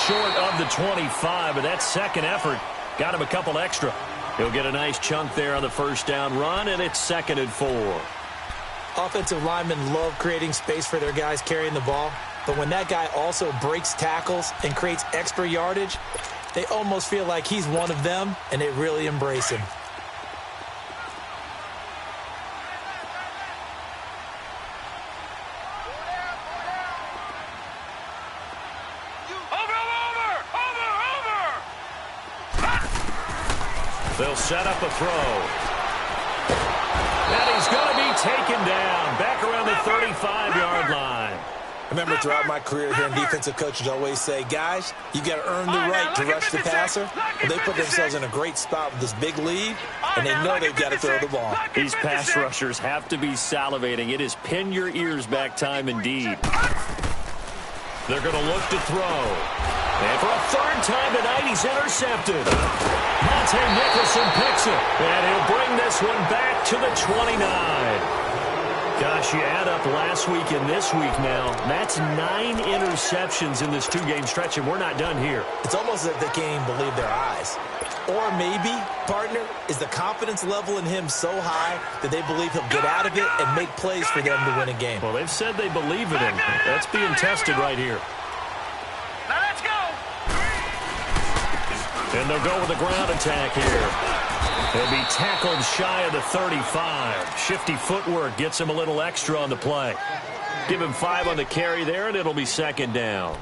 Short of the 25, but that second effort got him a couple extra. He'll get a nice chunk there on the 1st down run, and it's 2nd and 4. Offensive linemen love creating space for their guys carrying the ball, but when that guy also breaks tackles and creates extra yardage, they almost feel like he's one of them, and they really embrace him. They'll set up a throw. taken down back around the 35-yard line. I remember throughout my career hearing defensive coaches always say, guys, you got to earn the right to rush the passer. Well, they put themselves in a great spot with this big lead, and they know they've got to throw the ball. These pass rushers have to be salivating. It is pin your ears back time indeed. They're going to look to throw. And for a third time tonight, he's intercepted. Monte Nicholson picks it. And he'll bring this one back to the 29. Gosh, you add up last week and this week now. That's 9 interceptions in this 2-game stretch, and we're not done here. It's almost as if they can't even believe their eyes. Or maybe, partner, is the confidence level in him so high that they believe he'll get out of it and make plays for them to win a game. Well, they've said they believe in him. That's being tested right here. Now let's go. And they'll go with the ground attack here. He'll be tackled shy of the 35. Shifty footwork gets him a little extra on the play. Give him 5 on the carry there, and it'll be second down.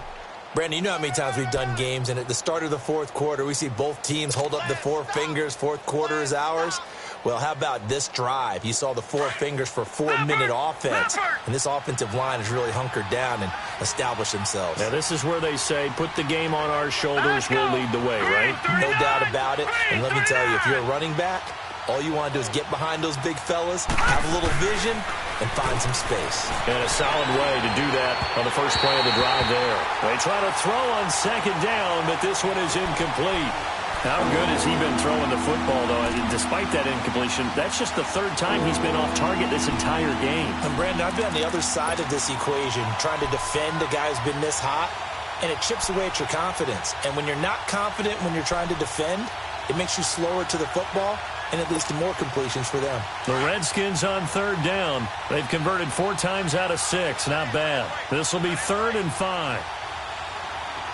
Brandon, you know how many times we've done games, and at the start of the fourth quarter, we see both teams hold up the 4 fingers, fourth quarter is ours. Well, how about this drive? You saw the 4 fingers for 4-minute offense, and this offensive line has really hunkered down and established themselves. Now, this is where they say, put the game on our shoulders, we'll lead the way, right? No doubt about it, and let me tell you, if you're a running back, all you want to do is get behind those big fellas, have a little vision, and find some space. And a solid way to do that on the first play of the drive there. They try to throw on second down, but this one is incomplete. How good has he been throwing the football, though? Despite that incompletion, that's just the 3rd time he's been off target this entire game. And, Brandon, I've been on the other side of this equation, trying to defend a guy who's been this hot, and it chips away at your confidence. And when you're not confident when you're trying to defend, it makes you slower to the football, and it leads to more completions for them. The Redskins on 3rd down. They've converted 4 times out of 6. Not bad. This will be 3rd and 5.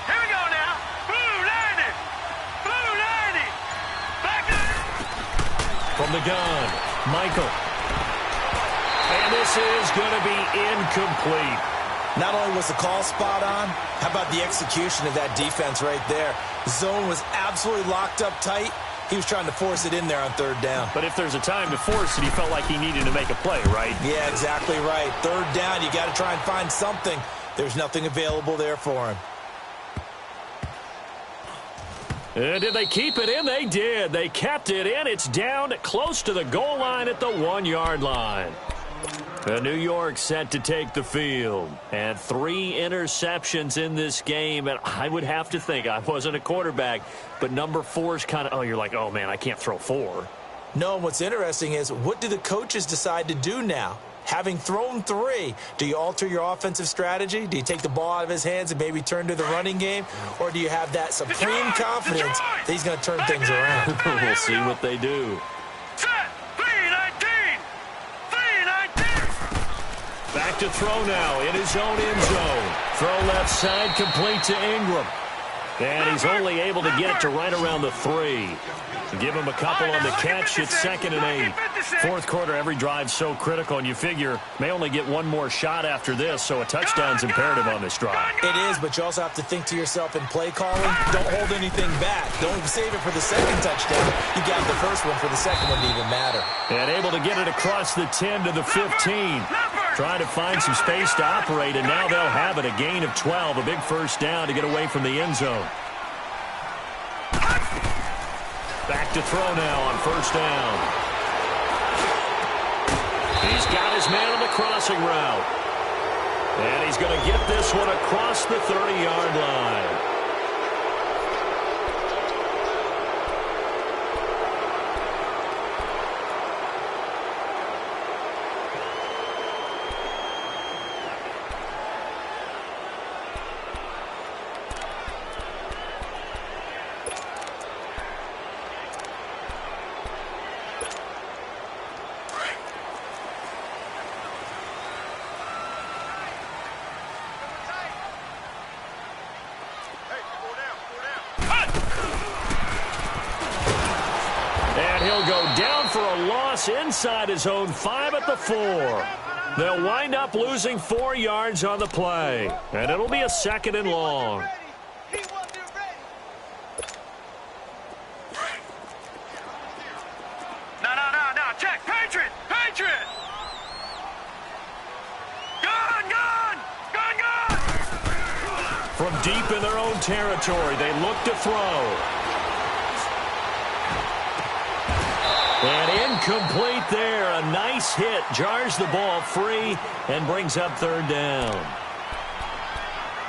Here we go now. Blue 90. Blue 90. Back up. From the gun, Michael. And this is going to be incomplete. Not only was the call spot on, how about the execution of that defense right there? The zone was absolutely locked up tight. He was trying to force it in there on 3rd down. But if there's a time to force it, he felt like he needed to make a play, right? Yeah, exactly right. 3rd down, you got to try and find something. There's nothing available there for him. And did they keep it in? They did. They kept it in. It's down close to the goal line at the 1-yard line. New York set to take the field. And 3 interceptions in this game. And I would have to think, I wasn't a quarterback, but number 4 is kind of, you're like, oh, man, I can't throw 4. No, what's interesting is, what do the coaches decide to do now? Having thrown 3, do you alter your offensive strategy? Do you take the ball out of his hands and maybe turn to the running game? Or do you have that supreme confidence that he's going to turn things around? We'll see what they do. Set. 319. 319. Back to throw now in his own end zone. Throw left side, complete to Ingram. And he's only able to get it to right around the 3. Give him a couple on the catch. It's 2nd and 8. Fourth quarter, every drive's so critical, and you figure may only get one more shot after this, so a touchdown's imperative on this drive. It is, but you also have to think to yourself in play calling, don't hold anything back. Don't save it for the second touchdown. You got the first one for the second one to even matter. And able to get it across the 10 to the 15. Trying to find some space to operate, and now they'll have it. A gain of 12, a big first down to get away from the end zone. Back to throw now on 1st down. He's got his man on the crossing route. And he's going to get this one across the 30-yard line. Inside his own 5 at the 4. They'll wind up losing 4 yards on the play. And it'll be a 2nd and long. No. Check. Patriot. From deep in their own territory, they look to throw. And incomplete there. A nice hit. Jars the ball free and brings up third down.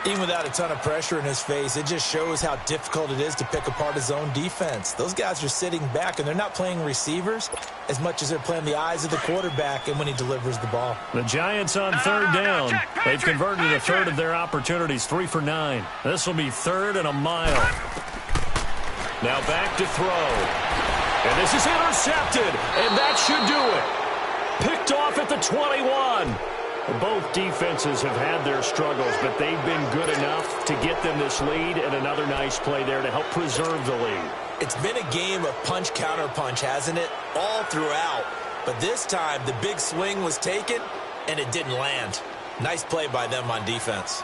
Even without a ton of pressure in his face, it just shows how difficult it is to pick apart his own defense. Those guys are sitting back, and they're not playing receivers as much as they're playing the eyes of the quarterback and when he delivers the ball. The Giants on third down. They've converted a third of their opportunities, 3 for 9. This will be third and a mile. Now back to throw. And this is intercepted, and that should do it. Picked off at the 21. Both defenses have had their struggles, but they've been good enough to get them this lead, and another nice play there to help preserve the lead. It's been a game of punch-counter-punch, hasn't it? All throughout. But this time, the big swing was taken, and it didn't land. Nice play by them on defense.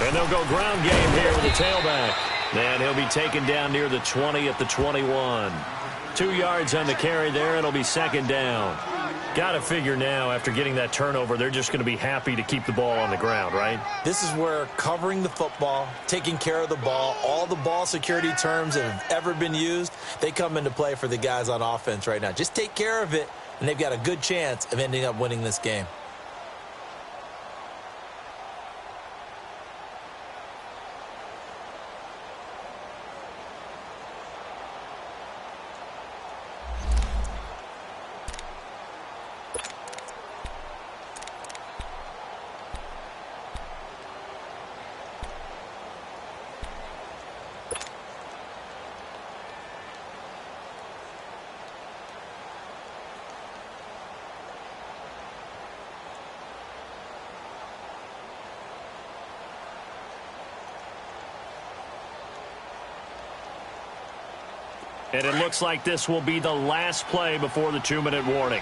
And they'll go ground game here with the tailback. And he'll be taken down near the 20 at the 21. 2 yards on the carry there. It'll be second down. Got to figure now, after getting that turnover, they're just going to be happy to keep the ball on the ground, right? This is where covering the football, taking care of the ball, all the ball security terms that have ever been used, they come into play for the guys on offense right now. Just take care of it, and they've got a good chance of ending up winning this game. And it looks like this will be the last play before the 2-minute warning.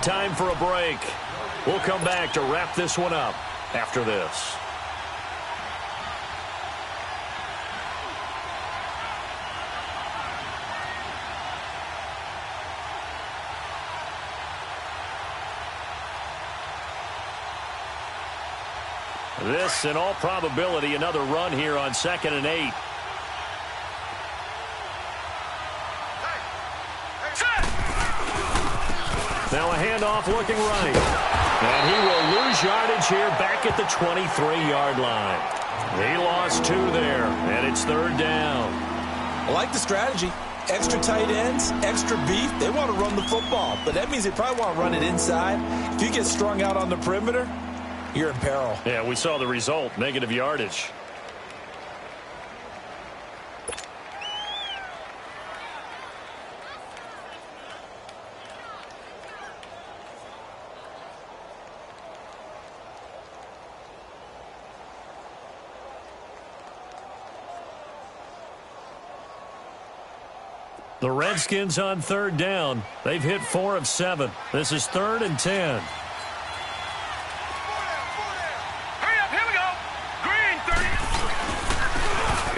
Time for a break. We'll come back to wrap this one up after this. This, in all probability, another run here on 2nd and 8. Now a handoff looking right. And he will lose yardage here back at the 23-yard line. He lost 2 there, and it's third down. I like the strategy. Extra tight ends, extra beef. They want to run the football, but that means they probably want to run it inside. If you get strung out on the perimeter, you're in peril. Yeah, we saw the result, negative yardage. The Redskins on third down. They've hit 4 of 7. This is 3rd and 10.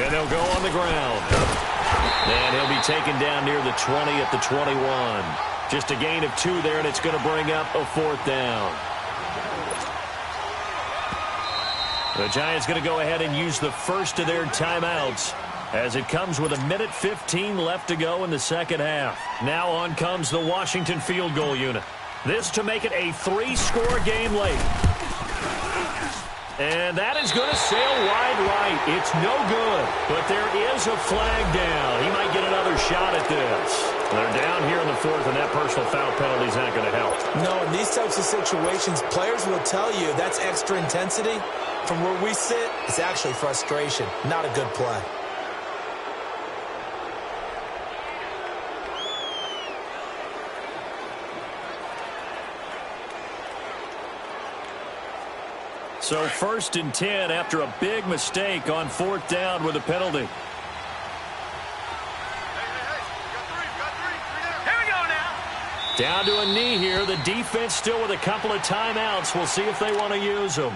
And they'll go on the ground. And he'll be taken down near the 20 at the 21. Just a gain of 2 there, and it's going to bring up a 4th down. The Giants going to go ahead and use the first of their timeouts as it comes with 1:15 left to go in the second half. Now on comes the Washington field goal unit. This to make it a 3-score game late. And that is going to sail wide right. It's no good, but there is a flag down. He might get another shot at this. They're down here in the 4th, and that personal foul penalty is not going to help. No, in these types of situations, players will tell you that's extra intensity. From where we sit, it's actually frustration. Not a good play. So 1st and 10 after a big mistake on 4th down with a penalty. Here we go Down to a knee here. The defense still with a couple of timeouts. We'll see if they want to use them.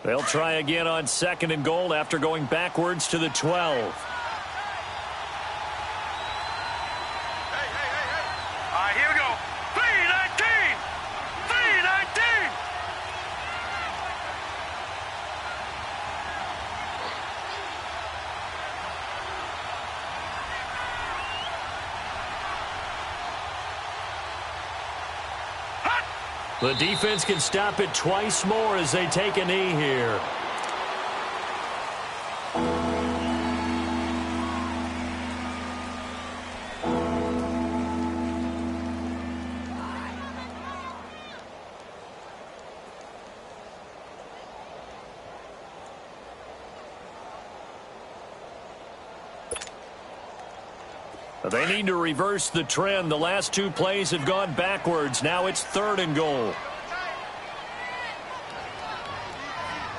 They'll try again on 2nd and goal after going backwards to the 12. All right, here we go. 3-19! 3-19! The defense can stop it twice more as they take a knee here. They need to reverse the trend. The last 2 plays have gone backwards. Now it's 3rd and goal.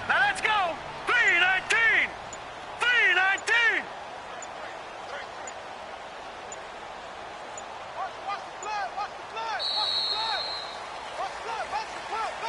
Now let's go! 3-19! 3-19! Watch the blood! Watch the blood! Watch the blood! Watch the blood! Watch the blood! Go!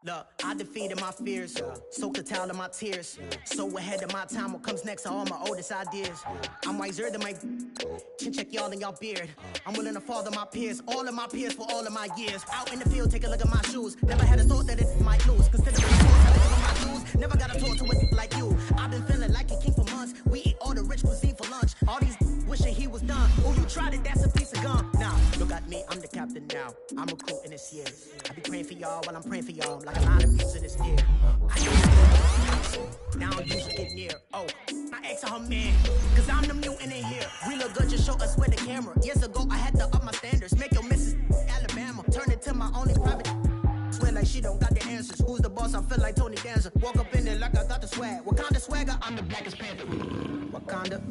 Look, I defeated my fears, soaked a towel in my tears. So ahead of my time, what comes next are all my oldest ideas. I'm wiser than my chin check y'all in y'all beard. I'm willing to father my peers, all of my peers for all of my years. Out in the field, take a look at my shoes. Never had a thought that it might lose. Consider the force, I live on my dues. Never got to talk to it like you. I've been feeling like a king for months. We eat all the rich cuisine for lunch. All these wishing he was done. Oh, you tried it, that's a piece of gum. Now, look at me, I'm the captain now. I'm recruiting this year. I be praying for y'all while I'm praying for y'all. Like a lot of views in this ear. I used now I'm usually get near. Oh, I asked her man, cause I'm the mutant in here. We look good, just show us where the camera. Years ago, I had to up my standards. Make your Mrs. Alabama. Turn it to my only private. Swear like she don't got the answers. Who's the boss? I feel like Tony Danza. Walk up in there like I got the swag. Wakanda swagger, I'm the blackest panther. Wakanda.